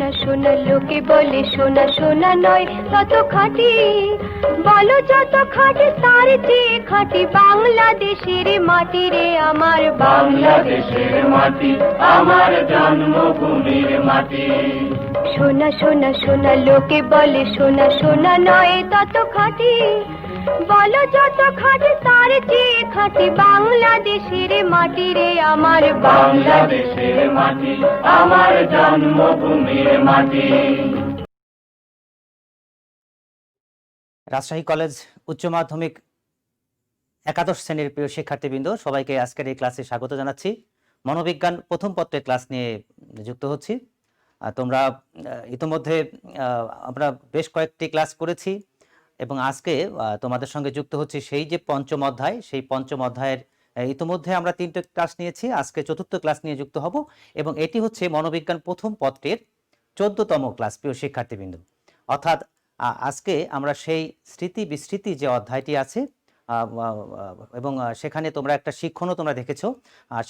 সোনা সোনা লোকে বলে সোনা সোনা নয় তত খাঁটি, বলো যত খাঁটি তার চেয়ে খাঁটি বাংলাদেশের মাটি রে আমার, বাংলাদেশের মাটি আমার জন্মভূমির মাটি। সোনা সোনা সোনা লোকে বলে সোনা সোনা নয় তত খাঁটি, বলো যত খাঁটি তার চেয়ে খাঁটি বাংলাদেশের মাটি রে আমার, বাংলাদেশের মাটি আমার জন্মভূমির মাটি। রাজশাহী কলেজ উচ্চ মাধ্যমিক একাদশ শ্রেণীর প্রিয় শিক্ষার্থীবৃন্দ, সবাইকে আজকের এই ক্লাসে স্বাগত জানাচ্ছি। মনোবিজ্ঞান প্রথম পত্রের ক্লাস নিয়ে যুক্ত হচ্ছি। তোমরা ইতিমধ্যে আমরা বেশ কয়েকটি ক্লাস করেছি এবং আজকে তোমাদের সঙ্গে যুক্ত হচ্ছি সেই যে পঞ্চম অধ্যায়, সেই পঞ্চম অধ্যায়ের ইতিমধ্যে আমরা 3টে ক্লাস নিয়েছি, আজকে চতুর্থ ক্লাস নিয়ে যুক্ত হব এবং এটি হচ্ছে মনোবিজ্ঞান প্রথম পত্রের 14তম ক্লাস প্রিয় শিক্ষার্থীবৃন্দ। অর্থাৎ আজকে আমরা সেই স্মৃতি বিস্মৃতি যে অধ্যায়টি আছে এবং সেখানে তোমরা একটা শিক্ষণও তোমরা দেখেছো,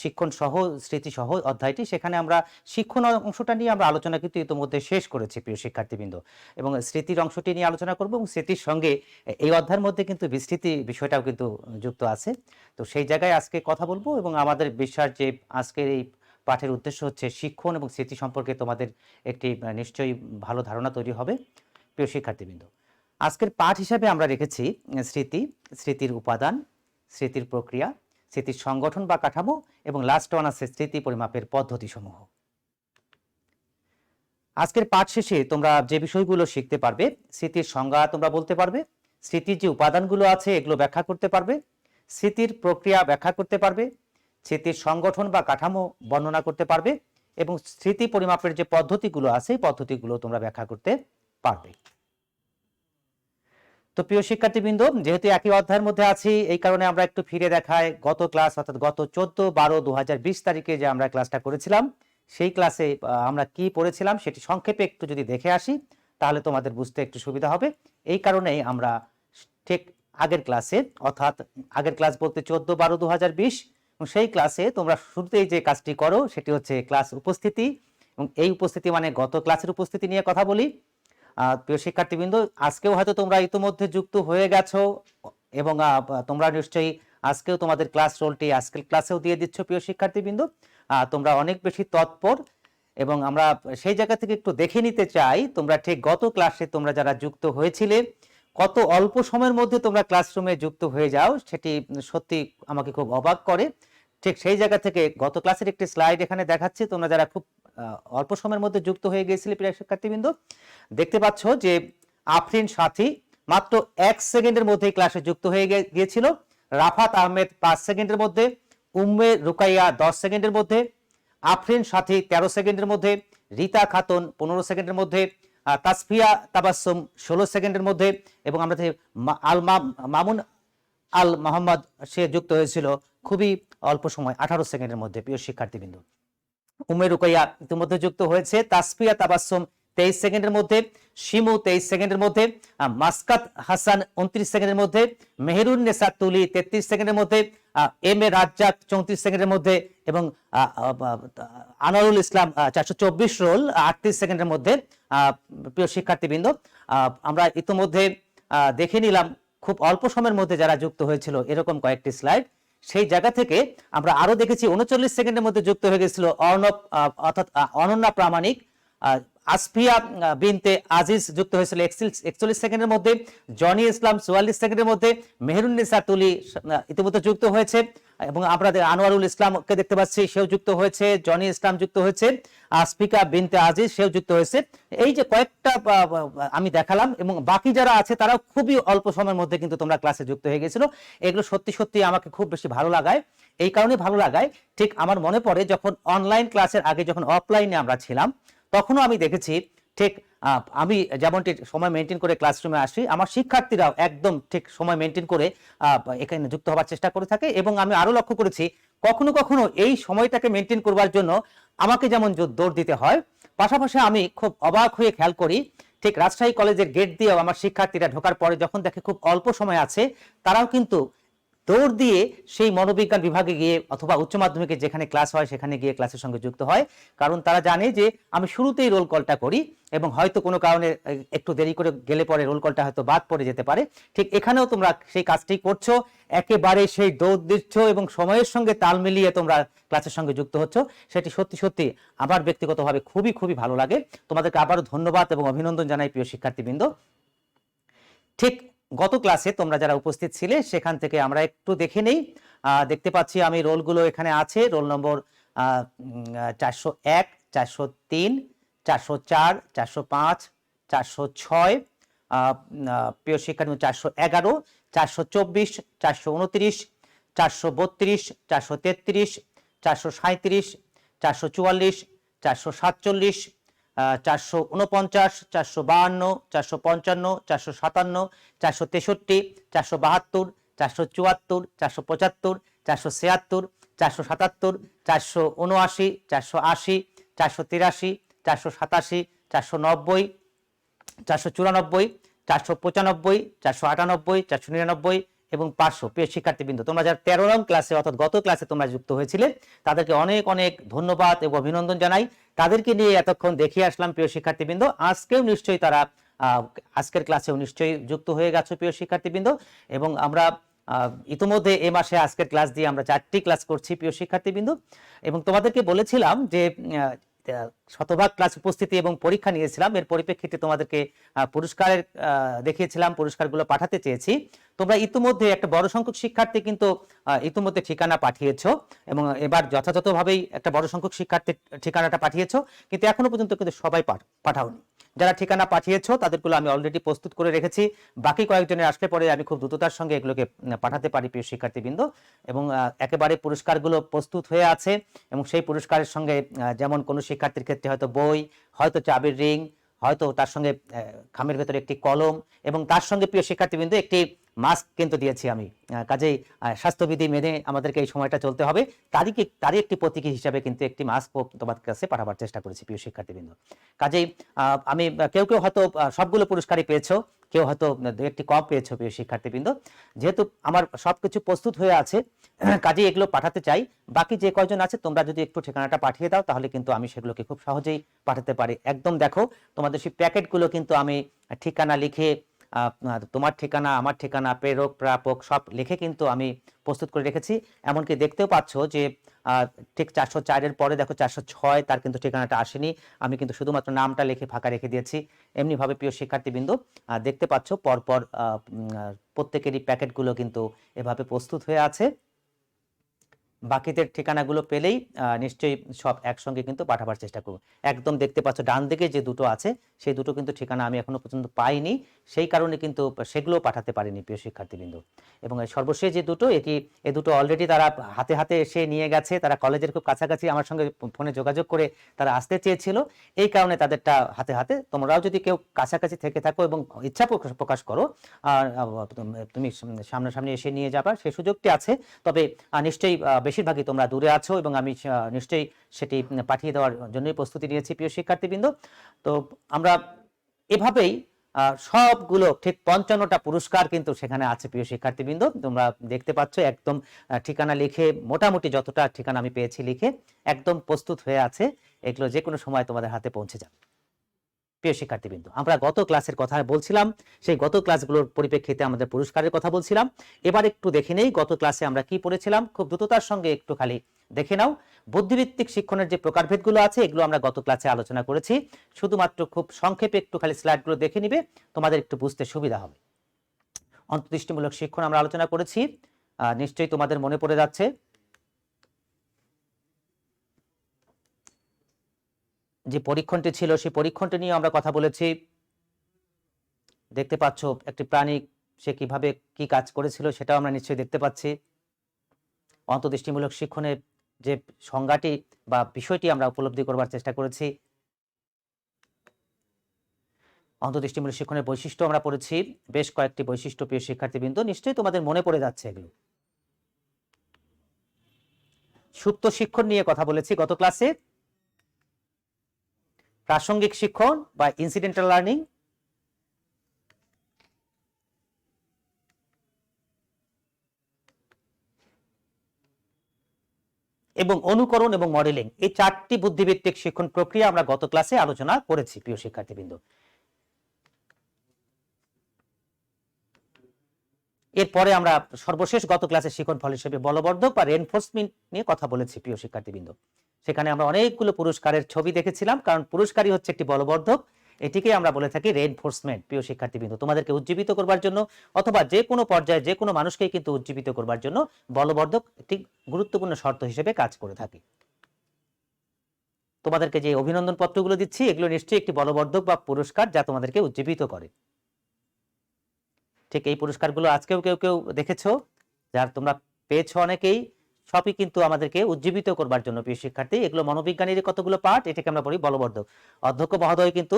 শিক্ষণ সহ স্মৃতি সহ অধ্যায়টি, সেখানে আমরা শিক্ষণ অংশটা নিয়ে আমরা আলোচনা কিন্তু ইতিমধ্যে শেষ করেছি প্রিয় শিক্ষার্থীবৃন্দ, এবং স্মৃতির অংশটি নিয়ে আলোচনা করব এবং স্মৃতির সঙ্গে এই অধ্যায়ের মধ্যে কিন্তু বিস্মৃতি বিষয়টাও কিন্তু যুক্ত আছে। তো সেই জায়গায় আজকে কথা বলবো এবং আমাদের বিশ্বাস যে আজকের এই পাঠের উদ্দেশ্য হচ্ছে শিক্ষণ এবং স্মৃতি সম্পর্কে তোমাদের একটি নিশ্চয়ই ভালো ধারণা তৈরি হবে প্রিয় শিক্ষার্থীবৃন্দ। আজকের পাঠ হিসাবে আমরা রেখেছি স্মৃতি, স্মৃতির উপাদান, স্মৃতির প্রক্রিয়া, স্মৃতির সংগঠন বা কাঠামো এবং লাস্ট ওয়ান আছে স্মৃতি পরিমাপের পদ্ধতিসমূহ। আজকের পাঠ শেষে তোমরা যে বিষয়গুলো শিখতে পারবে, স্মৃতির সংজ্ঞা তোমরা বলতে পারবে, স্মৃতির যে উপাদানগুলো আছে এগুলো ব্যাখ্যা করতে পারবে, স্মৃতির প্রক্রিয়া ব্যাখ্যা করতে পারবে, স্মৃতির সংগঠন বা কাঠামো বর্ণনা করতে পারবে এবং স্মৃতি পরিমাপের যে পদ্ধতিগুলো আছে এই পদ্ধতিগুলো তোমরা ব্যাখ্যা করতে পারবে। তো প্রিয় শিক্ষার্থীবৃন্দ, যেহেতু একই অধ্যায়ের মধ্যে আছি এই কারণে আমরা একটু ফিরে দেখাই গত ক্লাস, অর্থাৎ গত 14/12/2020 তারিখে যে আমরা ক্লাসটা করেছিলাম সেই ক্লাসে আমরা কি পড়েছিলাম সেটি সংক্ষেপে একটু যদি দেখে আসি তাহলে তোমাদের বুঝতে একটু সুবিধা হবে। এই কারণেই আমরা ঠিক আগের ক্লাসে, অর্থাৎ আগের ক্লাস বলতে 14/12/2020, এবং সেই ক্লাসে তোমরা শুরুতেই যে কাজটি করো সেটি হচ্ছে ক্লাস উপস্থিতি, এবং এই উপস্থিতি মানে গত ক্লাসের উপস্থিতি নিয়ে কথা বলি। প্রিয় শিক্ষার্থীবৃন্দ, আজকেও হয়তো তোমরা ইতিমধ্যে যুক্ত হয়ে গেছো এবং তোমরা নিশ্চয়ই আজকেও তোমাদের ক্লাস রোলটি আজকের ক্লাসেও দিয়ে দিচ্ছ প্রিয় শিক্ষার্থীবৃন্দ। তোমরা অনেক বেশি তৎপর এবং আমরা সেই জায়গা থেকে একটু দেখে নিতে চাই তোমরা ঠিক গত ক্লাসে তোমরা যারা যুক্ত হয়েছিলে কত অল্প সময়ের মধ্যে তোমরা ক্লাসরুমে যুক্ত হয়ে যাও, সেটি সত্যি আমাকে খুব অবাক করে। ঠিক সেই জায়গা থেকে গত ক্লাসের একটি স্লাইড এখানে দেখাচ্ছি, তোমরা যারা খুব অল্প সময়ের মধ্যে যুক্ত হয়ে গিয়েছিলে প্রিয় শিক্ষার্থীবৃন্দ, দেখতে পাচ্ছ যে আফরিন সাথী মাত্র 1 সেকেন্ডের মধ্যে ক্লাসে যুক্ত হয়ে গিয়েছিল, রাফাত আহমেদ 5 সেকেন্ডের মধ্যে, উম্মে রুকাইয়া 10 সেকেন্ডের মধ্যে, আফরিন সাথী 13 সেকেন্ডের মধ্যে, রীতা খাতুন 15 সেকেন্ডের মধ্যে, তাসফিয়া তাবাসসুম 16 সেকেন্ডের মধ্যে, এবং আমরা মামুন আল মোহাম্মদ সে যুক্ত হয়েছিল খুবই অল্প সময় 18 সেকেন্ডের মধ্যে প্রিয় শিক্ষার্থীবৃন্দ। উম্মে রুকাইয়া ইতিমধ্যে যুক্ত হয়েছে, তাসফিয়া তাবাসসুম 23 সেকেন্ডের মধ্যে, শিমু 23 সেকেন্ডের মধ্যে, মাসকাত হাসান 29 সেকেন্ডের মধ্যে, মেহেরুন নেসা তুলি 33 সেকেন্ডের মধ্যে, এম এ রাজ্জাক 34 সেকেন্ডের মধ্যে এবং আনোয়ারুল ইসলাম 424 রোল 38 সেকেন্ডের মধ্যে। প্রিয় শিক্ষার্থীবৃন্দ, আমরা ইতিমধ্যে দেখে নিলাম খুব অল্প সময়ের মধ্যে যারা যুক্ত হয়েছিল এরকম কয়েকটি স্লাইড। সেই জায়গা থেকে আমরা আরো দেখেছি 39 সেকেন্ডের মধ্যে যুক্ত হয়ে গেছিল অর্ণব অর্থাৎ অনন্যা প্রামাণিক, আসফিয়া বিনতে আজিজ যুক্ত হয়েছিল 41 সেকেন্ডের মধ্যে, জনি ইসলাম 44 সেকেন্ডের মধ্যে, মেহেরুন্নেসা তুলি ইতিমধ্যে যুক্ত হয়েছে এবং আপনাদের আনোয়ারুল ইসলামকে দেখতে পাচ্ছি সেও যুক্ত হয়েছে, জনি ইসলাম যুক্ত হয়েছে, আসফিকা বিনতে আজিজ সেও যুক্ত হয়েছে। এই যে কয়েকটা আমি দেখালাম এবং বাকি যারা আছে তারাও খুবই অল্প সময়ের মধ্যে কিন্তু তোমরা ক্লাসে যুক্ত হয়ে গেছিল। এগুলো সত্যি সত্যি আমাকে খুব বেশি ভালো লাগায়। এই কারণে ভালো লাগায়, ঠিক আমার মনে পড়ে যখন অনলাইন ক্লাসের আগে যখন অফলাইনে আমরা ছিলাম তখনও আমি দেখেছি ঠিক আমি যেমনটি সময় মেনটেন করে ক্লাসরুমে আসি, আমার শিক্ষার্থীরাও একদম ঠিক সময় মেনটেন করে এখানে যুক্ত হওয়ার চেষ্টা করে থাকে। এবং আমি আরো লক্ষ্য করেছি কখনো কখনো এই সময়টাকে মেনটেন করবার জন্য আমাকে যেমন দৌড় দিতে হয়, পাশাপাশি আমি খুব অবাক হয়ে খেয়াল করি ঠিক রাজশাহী কলেজের গেট দিয়েও আমার শিক্ষার্থীরা ঢোকার পরে যখন দেখে খুব অল্প সময় আছে তারাও কিন্তু দৌড় দিয়ে সেই মনোবিজ্ঞান বিভাগে গিয়ে অথবা উচ্চ মাধ্যমিকে যেখানে ক্লাস হয় সেখানে গিয়ে ক্লাসের সঙ্গে যুক্ত হয়, কারণ তারা জানে যে আমি শুরুতেই রোল কলটা করি এবং হয়তো কোনো কারণে একটু দেরি করে গেলে পরে রোল কলটা হয়তো বাদ পড়ে যেতে পারে। ঠিক এখানেও তোমরা সেই কাজটি করছো, একেবারে সেই দৌড় দিচ্ছ এবং সময়ের সঙ্গে তাল মিলিয়ে তোমরা ক্লাসের সঙ্গে যুক্ত হচ্ছ, সেটি সত্যি সত্যি আমার ব্যক্তিগতভাবে খুবই খুবই ভালো লাগে। তোমাদেরকে আবারও ধন্যবাদ এবং অভিনন্দন জানাই প্রিয় শিক্ষার্থীবৃন্দ। ঠিক গত ক্লাসে তোমরা যারা উপস্থিত ছিলে সেখান থেকে আমরা একটু দেখে নেই। দেখতে পাচ্ছি আমি রোলগুলো এখানে আছে, রোল নম্বর 401, 403, 404, 405, 406, প্রিয় শিক্ষার্থী 411, 424, 429, 432, 433, 437, 444, 447, 449, 452, 455, 457, 463, 472, 474, 475, 476, 477, 479, 480, 483, 487, 490, 494, 495, 498, 499 এবং 500। প্রিয় শিক্ষার্থীবৃন্দ, তোমরা যারা 13 নং ক্লাসে অর্থাৎ গত ক্লাসে তোমরা যুক্ত হয়েছিলে তাদেরকে অনেক অনেক ধন্যবাদ এবং অভিনন্দন জানাই। তাদেরকে নিয়ে এতক্ষণ দেখিয়ে আসলাম প্রিয় শিক্ষার্থীবৃন্দ। আজকেও নিশ্চয়ই তারা আজকের ক্লাসেও নিশ্চয়ই যুক্ত হয়ে গেছো প্রিয় শিক্ষার্থীবৃন্দ, এবং আমরা ইতিমধ্যে এই মাসে আজকের ক্লাস দিয়ে আমরা 4টি ক্লাস করছি প্রিয় শিক্ষার্থীবৃন্দ, এবং তোমাদেরকে বলেছিলাম যে শতভাগ ক্লাস উপস্থিতি এবং পরীক্ষা নিয়েছিলাম, এর পরিপ্রেক্ষিতে তোমাদেরকে পুরস্কারের দেখিয়েছিলাম, পুরস্কারগুলো পাঠাতে চেয়েছি। তোমরা ইতিমধ্যে একটা বড় সংখ্যক শিক্ষার্থী কিন্তু ইতিমধ্যে ঠিকানা পাঠিয়েছো এবং এবার যথাযথভাবেই একটা বড় সংখ্যক শিক্ষার্থীর ঠিকানাটা পাঠিয়েছো, কিন্তু এখনো পর্যন্ত কিন্তু সবাই পাঠাওনি। যারা ঠিকানা পাঠিয়েছো তাদেরগুলো আমি অলরেডি প্রস্তুত করে রেখেছি, বাকি কয়েকজনের আসলে পরে আমি খুব দ্রুততার সঙ্গে এগুলোকে পাঠাতে পারি প্রিয় শিক্ষার্থীবৃন্দ। এবং একেবারে পুরস্কারগুলো প্রস্তুত হয়ে আছে, এবং সেই পুরস্কারের সঙ্গে যেমন কোনো শিক্ষার্থীর ক্ষেত্রে হয়তো বই, হয়তো চাবির রিং, হয়তো তার সঙ্গে খামের ভেতরে একটি কলম, এবং তার সঙ্গে প্রিয় শিক্ষার্থীবৃন্দ একটি মাস্ক কিন্তু দিয়েছি আমি। কাজেই স্বাস্থ্যবিধি মেনে আমাদেরকে এই সময়টা চলতে হবে, তারই একটি প্রতীকী হিসাবে কিন্তু একটি মাস্ক তোমাদের কাছে পাঠাবার চেষ্টা করেছি প্রিয় শিক্ষার্থীবৃন্দ। কাজেই আমি কেউ কেউ হয়তো সবগুলো পুরস্কারই পেয়েছো, কেউ হয়তো একটি কম পেয়েছো প্রিয় শিক্ষার্থীবৃন্দ। যেহেতু আমার সবকিছু প্রস্তুত হয়ে আছে, কাজেই এগুলো পাঠাতে চাই। বাকি যে কয়জন আছে তোমরা যদি একটু ঠিকানাটা পাঠিয়ে দাও তাহলে কিন্তু আমি সেগুলোকে খুব সহজেই পাঠাতে পারি। একদম দেখো তোমাদের সেই প্যাকেটগুলো কিন্তু আমি ঠিকানা লিখে, তোমার ঠিকানা, আমার ঠিকানা, প্রেরক প্রাপক সব লিখে কিন্তু আমি প্রস্তুত করে রেখেছি। এমনকি দেখতেও পাচ্ছ যে ঠিক 404-এর পরে দেখো 406, তার কিন্তু ঠিকানাটা আসেনি, আমি কিন্তু শুধুমাত্র নামটা লিখে ফাঁকা রেখে দিয়েছি। এমনিভাবে প্রিয় শিক্ষার্থীবৃন্দ দেখতে পাচ্ছ পরপর প্রত্যেকেরই প্যাকেটগুলো কিন্তু এভাবে প্রস্তুত হয়ে আছে। বাকিদের ঠিকানাগুলো পেলেই নিশ্চয়ই সব একসঙ্গে কিন্তু পাঠাবার চেষ্টা করব। একদম দেখতে পাচ্ছ ডান দিকে যে দুটো আছে সেই দুটো কিন্তু ঠিকানা আমি এখনো পর্যন্ত পাইনি, সেই কারণে কিন্তু সেগুলো পাঠাতে পারিনি প্রিয় শিক্ষার্থীবৃন্দ। এবং সর্বশেষ যে দুটো, এ দুটো অলরেডি তারা হাতে হাতে এসে নিয়ে গেছে, তারা কলেজের খুব কাছাকাছি আমার সঙ্গে ফোনে যোগাযোগ করে তারা আসতে চেয়েছিল, এই কারণে তাদেরটা হাতে হাতে। তোমরাও যদি কেউ কাছাকাছি থেকে থাকো এবং ইচ্ছা প্রকাশ করো তুমি সামনাসামনি এসে নিয়ে যাবার সেই সুযোগটি আছে, তবে নিশ্চয়ই বেশিরভাগই তোমরা দূরে আছো এবং আমি নিশ্চয়ই সেটি পাঠিয়ে দেওয়ার জন্যই প্রস্তুতি নিয়েছি প্রিয় শিক্ষার্থীবৃন্দ। তো আমরা এভাবেই সবগুলো ঠিক 55টা পুরস্কার কিন্তু সেখানে আছে প্রিয় শিক্ষার্থীবৃন্দ। তোমরা দেখতে পাচ্ছ একদম ঠিকানা লিখে, মোটামুটি যতটা ঠিকানা আমি পেয়েছি লিখে একদম প্রস্তুত হয়ে আছে, এগুলো যে কোনো সময় তোমাদের হাতে পৌঁছে যাবে প্রিয় শিক্ষার্থীবৃন্দ। আমরা গত ক্লাসের কথা বলছিলাম, সেই গত ক্লাসগুলোর পরিপ্রেক্ষিতে আমাদের পুরস্কারের কথা বলছিলাম। এবার একটু দেখে নেই গত ক্লাসে আমরা কি পড়েছিলাম, খুব দ্রুততার সঙ্গে একটু খালি দেখে নাও। বুদ্ধিভিত্তিক শিক্ষণের যে প্রকারভেদগুলো আছে এগুলো আমরা গত ক্লাসে আলোচনা করেছি, শুধুমাত্র খুব সংক্ষেপে একটু খালি স্লাইডগুলো দেখে নিবে, তোমাদের একটু বুঝতে সুবিধা হবে। অন্তর্দৃষ্টিমূলক শিক্ষণ আমরা আলোচনা করেছি, নিশ্চয়ই তোমাদের মনে পড়ে যাচ্ছে। যে পরীক্ষণটি ছিল সেই পরীক্ষণটি নিয়ে আমরা কথা বলেছি। দেখতে পাচ্ছ একটি প্রাণী সে কিভাবে কি কাজ করেছিল সেটাও আমরা নিশ্চয়ই দেখতে পাচ্ছি। অন্তর্দৃষ্টিমূলক শিক্ষণের যে সংজ্ঞাটি বা বিষয়টি আমরা উপলব্ধি করবার চেষ্টা করেছি। অন্তর্দৃষ্টিমূলক শিক্ষণের বৈশিষ্ট্য আমরা পড়েছি, বেশ কয়েকটি বৈশিষ্ট্য প্রিয় শিক্ষার্থীবৃন্দ, নিশ্চয়ই তোমাদের মনে পড়ে যাচ্ছে এগুলো। সুপ্ত শিক্ষণ নিয়ে কথা বলেছি গত ক্লাসে, প্রাসঙ্গিক শিক্ষণ বা ইনসিডেন্টাল লার্নিং, এবং অনুকরণ এবং মডেলিং, এই 4টি বুদ্ধিভিত্তিক শিক্ষণ প্রক্রিয়া আমরা গত ক্লাসে আলোচনা করেছি প্রিয় শিক্ষার্থীবৃন্দ। এরপরে আমরা সর্বশেষ গত ক্লাসে শিক্ষণ ফল হিসেবে বলবর্ধক বা রেনফোর্সমেন্ট নিয়ে কথা বলেছি প্রিয় শিক্ষার্থীবৃন্দ। সেখানে আমরা অনেকগুলো পুরস্কারের ছবি দেখেছিলাম, কারণ পুরস্কারই হচ্ছে একটি বলবর্ধক। এটিকে আমরা বলে থাকি রেনফোর্সমেন্ট প্রিয় শিক্ষার্থীবৃন্দ। তোমাদেরকে উজ্জীবিত করবার জন্য অথবা যে কোনো পর্যায়ে যে কোনো মানুষকেই কিন্তু উজ্জীবিত করবার জন্য বলবর্ধক একটি গুরুত্বপূর্ণ শর্ত হিসেবে কাজ করে থাকে। তোমাদেরকে যে অভিনন্দন পত্রগুলো দিচ্ছি এগুলো নিশ্চয়ই একটি বলবর্ধক বা পুরস্কার যা তোমাদেরকে উজ্জীবিত করে। ঠিক এই পুরস্কারগুলো আজকেও কেউ কেউ দেখেছো, যার তোমরা পেয়েছো অনেকেই, সবই কিন্তু আমাদেরকে উজ্জীবিত করবার জন্য প্রিয় শিক্ষার্থী। এগুলো মনোবিজ্ঞানের কতগুলো পার্ট, এটাকে আমরা বলি বলবর্ধক। অধ্যক্ষ মহোদয় কিন্তু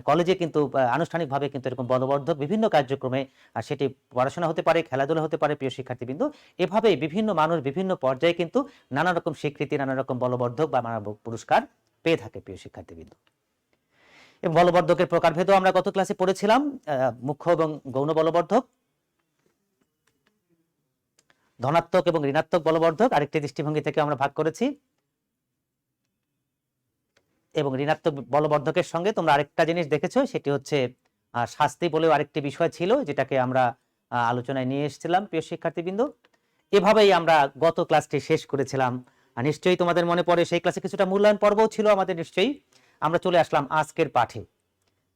কলেজে কিন্তু আনুষ্ঠানিকভাবে কিন্তু এরকম বলবর্ধক বিভিন্ন কার্যক্রমে, আর সেটি পড়াশোনা হতে পারে, খেলাধুলা হতে পারে প্রিয় শিক্ষার্থীবৃন্দ, এভাবেই বিভিন্ন মানুষ বিভিন্ন পর্যায়ে কিন্তু নানা রকম স্বীকৃতি, নানা রকম বলবর্ধক বা নানা পুরস্কার পেয়ে থাকে প্রিয় শিক্ষার্থীবৃন্দ। এবং বলবর্ধকের প্রকারভেদও আমরা গত ক্লাসে পড়েছিলাম, মুখ্য এবং গৌণ বলবর্ধক, ধনাত্মক এবং ঋণাত্মক বলবর্ধক আরেকটি দৃষ্টিভঙ্গি থেকে আমরা ভাগ করেছি। এবং ঋণাত্মক বলবর্ধকের সঙ্গে তোমরা আরেকটা জিনিস দেখেছো, সেটি হচ্ছে শাস্তি বলেও আরেকটি বিষয় ছিল, যেটাকে আমরা আলোচনায় নিয়ে এসেছিলাম প্রিয় শিক্ষার্থীবৃন্দ। এভাবেই আমরা গত ক্লাসটি শেষ করেছিলাম। নিশ্চয়ই তোমাদের মনে পড়ে সেই ক্লাসে কিছুটা মূল্যায়ন পর্বও ছিল আমাদের নিশ্চয়ই। আমরা চলে আসলাম আজকের পাঠে।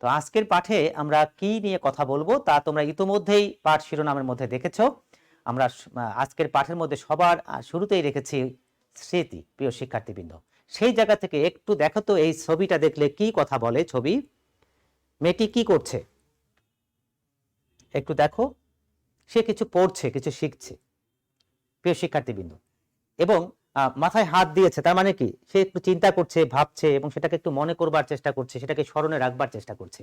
তো আজকের পাঠে আমরা কি নিয়ে কথা বলবো তা তোমরা ইতোমধ্যেই পাঠ শিরোনামের মধ্যে দেখেছো। আমরা আজকের পাঠের মধ্যে সবার শুরুতেই রেখেছি স্মৃতি প্রিয় শিক্ষার্থীবৃন্দ। সেই জায়গা থেকে একটু দেখো তো এই ছবিটা দেখলে কি কথা বলে। ছবি, মেয়েটি কি করছে একটু দেখো, সে কিছু পড়ছে, কিছু শিখছে প্রিয় শিক্ষার্থীবৃন্দ, এবং মাথায় হাত দিয়েছে। তার মানে কি, সে একটু চিন্তা করছে, ভাবছে এবং সেটাকে একটু মনে করবার চেষ্টা করছে, সেটাকে স্মরণে রাখবার চেষ্টা করছে।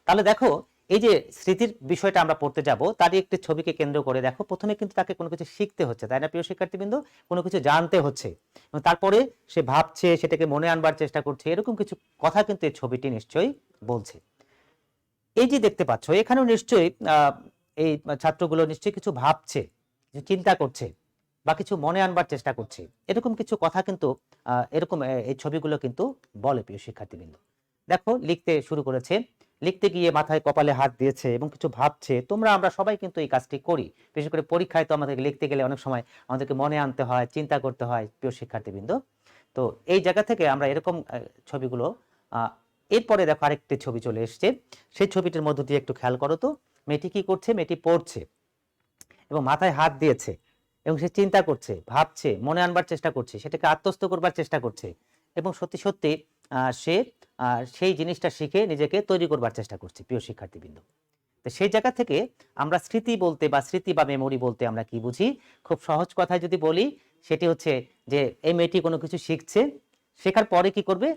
তাহলে দেখো এই যে স্মৃতির বিষয়টা আমরা পড়তে যাব, তারই একটি ছবিকে কেন্দ্র করে দেখো, প্রথমে কিন্তু তাকে কোনো কিছু শিখতে হচ্ছে, তাই না প্রিয় শিক্ষার্থীবৃন্দ? কোনো কিছু জানতে হচ্ছে এবং তারপরে সে ভাবছে, সেটাকে মনে আনবার চেষ্টা করছে, এরকম কিছু কথা কিন্তু এই ছবিটি নিশ্চয়ই বলছে। এই যে দেখতে পাচ্ছ, এখানেও নিশ্চয়ই এই ছাত্রগুলো নিশ্চয়ই কিছু ভাবছে, কিছু চিন্তা করছে বা কিছু মনে আনবার চেষ্টা করছে, এরকম কিছু কথা কিন্তু এরকম এই ছবিগুলো কিন্তু বলে প্রিয় শিক্ষার্থীবৃন্দ। দেখো লিখতে শুরু করেছে, লিখতে গিয়ে মাথায় কপালে হাত দিয়েছে এবং কিছু ভাবছে। আমরা সবাই কিন্তু এই কাজটি করি, বিশেষ করে পরীক্ষায় তো আমাদের লিখতে গেলে অনেক সময় আমাদেরকে মনে আনতে হয়, চিন্তা করতে হয় প্রিয় শিক্ষার্থীবৃন্দ। তো এই জায়গা থেকে আমরা এরকম ছবিগুলো, এরপরে দেখো আরেকটি ছবি চলে এসছে, সেই ছবিটির মধ্য দিয়ে একটু খেয়াল করো তো, মেয়েটি কি করছে? মেয়েটি পড়ছে এবং মাথায় হাত দিয়েছে এবং সে চিন্তা করছে, ভাবছে, মনে আনবার চেষ্টা করছে, সেটাকে আত্মস্থ করবার চেষ্টা করছে এবং সত্যি সত্যি সে সেই জিনিসটা শিখে নিজেকে তৈরি করবার চেষ্টা করছে প্রিয় শিক্ষার্থীবৃন্দ। তো সেই জায়গা থেকে আমরা স্মৃতি বলতে বা স্মৃতি বা মেমোরি বলতে আমরা কি বুঝি? খুব সহজ কথায় যদি বলি, সেটি হচ্ছে যে এই মেয়েটি কোনো কিছু শিখছে, শেখার পরে কি করবে?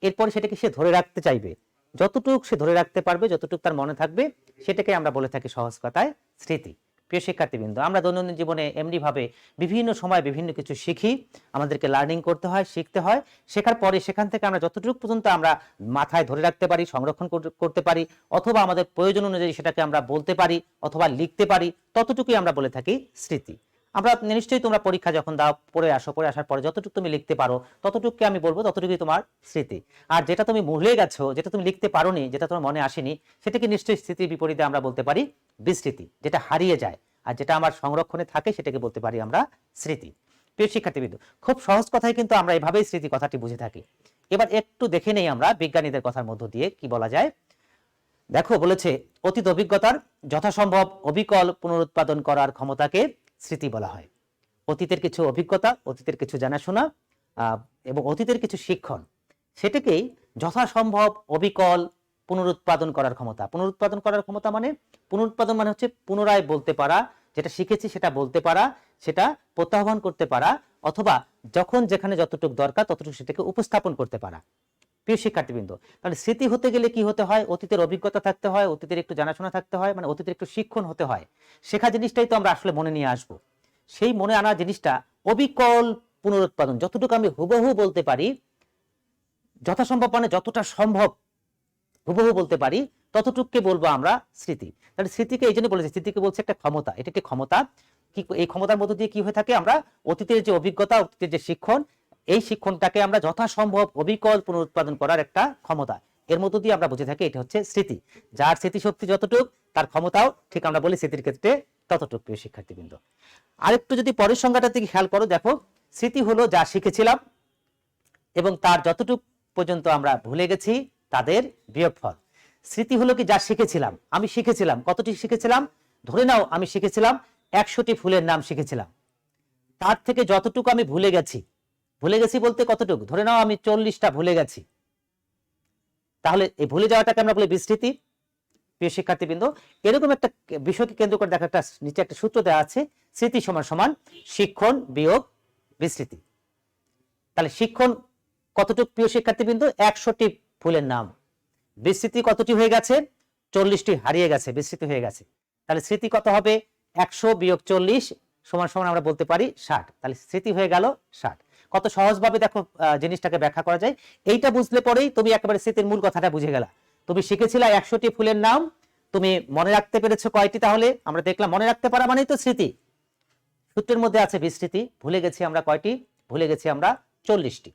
এরপরে সেটাকে সে ধরে রাখতে চাইবে, যতটুক সে ধরে রাখতে পারবে, যতটুক তার মনে থাকবে, সেটাকে আমরা বলে থাকি সহজ কথায় স্মৃতি। প্রিয় শিক্ষার্থীবৃন্দ, আমরা দৈনন্দিন জীবনে এমনিভাবে বিভিন্ন সময় বিভিন্ন কিছু শিখি, আমাদেরকে লার্নিং করতে হয়, শিখতে হয়। শেখার পরে সেখান থেকে আমরা যতটুকু পর্যন্ত আমরা মাথায় ধরে রাখতে পারি, সংরক্ষণ করতে পারি, অথবা আমাদের প্রয়োজন অনুযায়ী সেটাকে আমরা বলতে পারি অথবা লিখতে পারি, ততটুকুই আমরা বলে থাকি স্মৃতি। আমরা নিশ্চয়ই তোমরা পরীক্ষা যখন দাও, পড়ে আসার পরে যতটুকু তুমি লিখতে পারো ততটুকুকে আমি বলবো ততটুকুই তোমার স্মৃতি। আর যেটা তুমি ভুলে গেছো, যেটা তুমি লিখতে পারোনি, যেটা তোমার মনে আসেনি, সেটাকে নিশ্চয়ই স্মৃতির বিপরীতে আমরা বলতে পারি বিস্মৃতি, যেটা হারিয়ে যায়। আর যেটা আমার সংরক্ষণে থাকে সেটাকে বলতে পারি আমরা স্মৃতি। প্রিয় শিক্ষার্থীবৃন্দ, খুব সহজ কথায় কিন্তু আমরা এভাবেই স্মৃতি কথাটি বুঝে থাকি। এবার একটু দেখে নেই আমরা বিজ্ঞানীদের কথার মধ্য দিয়ে কি বলা যায়। দেখো বলেছে, অতীত অভিজ্ঞতার যথাসম্ভব অবিকল পুনরুৎপাদন করার ক্ষমতাকে স্মৃতি বলা হয়। অতীতের কিছু অভিজ্ঞতা, অতীতের কিছু জানাশোনা এবং অতীতের কিছু শিক্ষণ, সেটাকেই যথাসম্ভব অবিকল পুনরুৎপাদন করার ক্ষমতা। পুনরুৎপাদন করার ক্ষমতা মানে, পুনরুৎপাদন মানে হচ্ছে পুনরায় বলতে পারা, যেটা শিখেছি সেটা বলতে পারা, সেটা প্রত্যাহ্বান করতে পারা, অথবা যখন যেখানে যতটুকু দরকার ততটুকু সেটাকে উপস্থাপন করতে পারা। প্রিয় শিক্ষার্থীবৃন্দ, তাহলে স্মৃতি হতে গেলে কি হতে হয়? অতীতের অভিজ্ঞতা থাকতে হয়, অতীতের একটু জানাশোনা থাকতে হয়, মানে অতীতের একটু শিক্ষণ হতে হয়। শেখা জিনিসটাই তো আমরা আসলে মনে নিয়ে আসবো। সেই মনে আনা জিনিসটা অবিকল পুনরুৎপাদন, যতটুকু আমি হুবহু বলতে পারি, যথাসম্ভব মানে যতটা সম্ভব হুবহু বলতে পারি, ততটুকুকে বলবো আমরা স্মৃতি। তাহলে স্মৃতিকে এই জন্য বলেছি, স্মৃতিকে বলছে একটা ক্ষমতা। এটা একটি ক্ষমতা। কি এই ক্ষমতার মধ্য দিয়ে কি হয়ে থাকে? আমরা অতীতের যে অভিজ্ঞতা, অতীতের যে শিক্ষণ, এই শিক্ষণটাকে আমরা যথাসম্ভব অবিকল পুনরুৎপাদন করার একটা ক্ষমতা, এর মধ্য দিয়ে আমরা বুঝে থাকি এটা হচ্ছে স্মৃতি। যার স্মৃতিশক্তি যতটুক তার ক্ষমতাও ঠিক আমরা বলি স্মৃতির ক্ষেত্রে ততটুক। প্রিয় শিক্ষার্থীবৃন্দ, আরেকটু যদি পরের সংজ্ঞাটার দিকে খেয়াল করো, দেখো স্মৃতি হলো যা শিখেছিলাম এবং তার যতটুক পর্যন্ত আমরা ভুলে গেছি তাদের বিয়োগফল। স্মৃতি হলো কি যা শিখেছিলাম, আমি শিখেছিলাম, কতটি শিখেছিলাম, ধরে নাও আমি শিখেছিলাম 100টি ফুলের নাম শিখেছিলাম, তার থেকে যতটুকু আমি ভুলে গেছি বলতে কতটুকু, ধরে নাও আমি 40টা ভুলে গেছি, তাহলে এই ভুলে যাওয়াটাকে আমরা বলি বিস্মৃতি। প্রিয় শিক্ষার্থীবৃন্দ, এরকম একটা বিষয়কে কেন্দ্র করে দেখা একটা নিচে একটা সূত্র দেওয়া আছে, স্মৃতি সমান সমান শিক্ষণ বিয়োগ বিস্মৃতি। তাহলে শিক্ষণ কতটুকু প্রিয় শিক্ষার্থীবৃন্দ, 100টি ফুলের নাম। বিস্মৃতি কতটি হয়ে গেছে, 40টি হারিয়ে গেছে, বিস্মৃতি হয়ে গেছে। তাহলে স্মৃতি কত হবে, 100 বিয়োগ 40 সমান সমান আমরা বলতে পারি 60। তাহলে স্মৃতি হয়ে গেল 60। কত সহজভাবে দেখো জিনিসটাকে ব্যাখ্যা করা যায়। এইটা বুঝলে পরেই তুমি একেবারে স্মৃতির মূল কথাটা বুঝে গেলা। তুমি শিখেছিলা 100টি ফুলের নাম, তুমি মনে রাখতে পেরেছো কয়টি, তাহলে আমরা দেখলাম মনে রাখতে পারা মানেই তো স্মৃতি। সূত্রের মধ্যে আছে বিস্মৃতি, ভুলে গেছি আমরা কয়টি, ভুলে গেছি আমরা 40টি।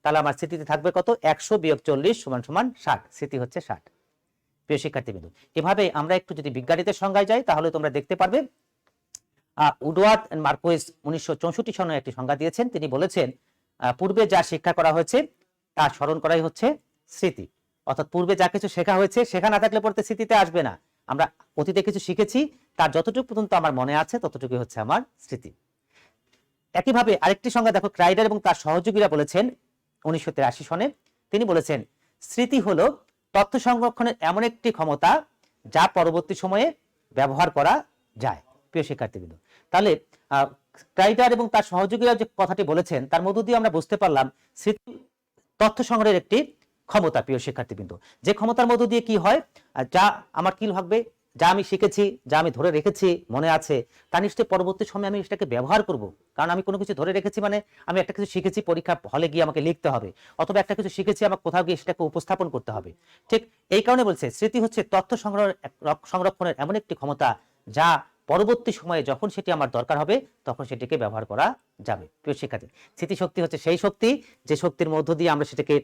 তাহলে আমার স্মৃতিতে থাকবে কত, 100 বিয়োগ 40 সমান সমান 60, স্মৃতি হচ্ছে 60। প্রিয় শিক্ষার্থীবৃন্দ, এভাবে আমরা একটু যদি বিজ্ঞানীদের সংজ্ঞায় যাই তাহলে তোমরা দেখতে পারবে উডওয়ার্ড এন্ড মার্কুইস 1964 সনে একটি সংজ্ঞা দিয়েছেন। তিনি বলেছেন পূর্বে যা শিক্ষা করা হয়েছে তা স্মরণ করাই হচ্ছে স্মৃতি। অর্থাৎ পূর্বে যা কিছু শেখা হয়েছে, শেখা না থাকলে পড়তে স্মৃতিতে আসবে না। আমরা অতীতে কিছু শিখেছি, তার যতটুকু পর্যন্ত আমার মনে আছে ততটুকু হচ্ছে আমার স্মৃতি। একইভাবে আরেকটি সংজ্ঞা দেখো, ক্রাইডার এবং তার সহযোগীরা বলেছেন 1983 সনে। তিনি বলেছেন স্মৃতি হলো তথ্য সংরক্ষণের এমন একটি ক্ষমতা যা পরবর্তী সময়ে ব্যবহার করা যায়। প্রিয় শিক্ষার্থীবৃন্দ, তাহলে ক্রাইডার এবং তার সহযোগীরা যে কথাটি বলেছেন তার মধ্য দিয়ে আমরা বুঝতে পারলাম স্মৃতি তথ্য সংগ্রহের একটি ক্ষমতা। প্রিয় শিক্ষার্থীবৃন্দ, যে ক্ষমতার মধ্য দিয়ে কি হয়, যা আমার কি ভাববে, যা আমি শিখেছি, যা আমি ধরে রেখেছি মনে আছে, তা নিশ্চয়ই পরবর্তী সময় আমি সেটাকে ব্যবহার করব। কারণ আমি কোনো কিছু ধরে রেখেছি মানে আমি একটা কিছু শিখেছি, পরীক্ষা হলে গিয়ে আমাকে লিখতে হবে, অথবা একটা কিছু শিখেছি আমাকে কোথাও গিয়ে সেটাকে উপস্থাপন করতে হবে। ঠিক এই কারণে বলছে স্মৃতি হচ্ছে তথ্য সংরক্ষণের এমন একটি ক্ষমতা যা পরবর্তী সময়ে যখন সেটি আমার দরকার হবে তখন সেটিকে ব্যবহার করা যাবে। প্রিয় শিক্ষার্থী, স্মৃতিশক্তি হচ্ছে সেই শক্তি যে শক্তির মধ্য দিয়ে আমরা সেটাকে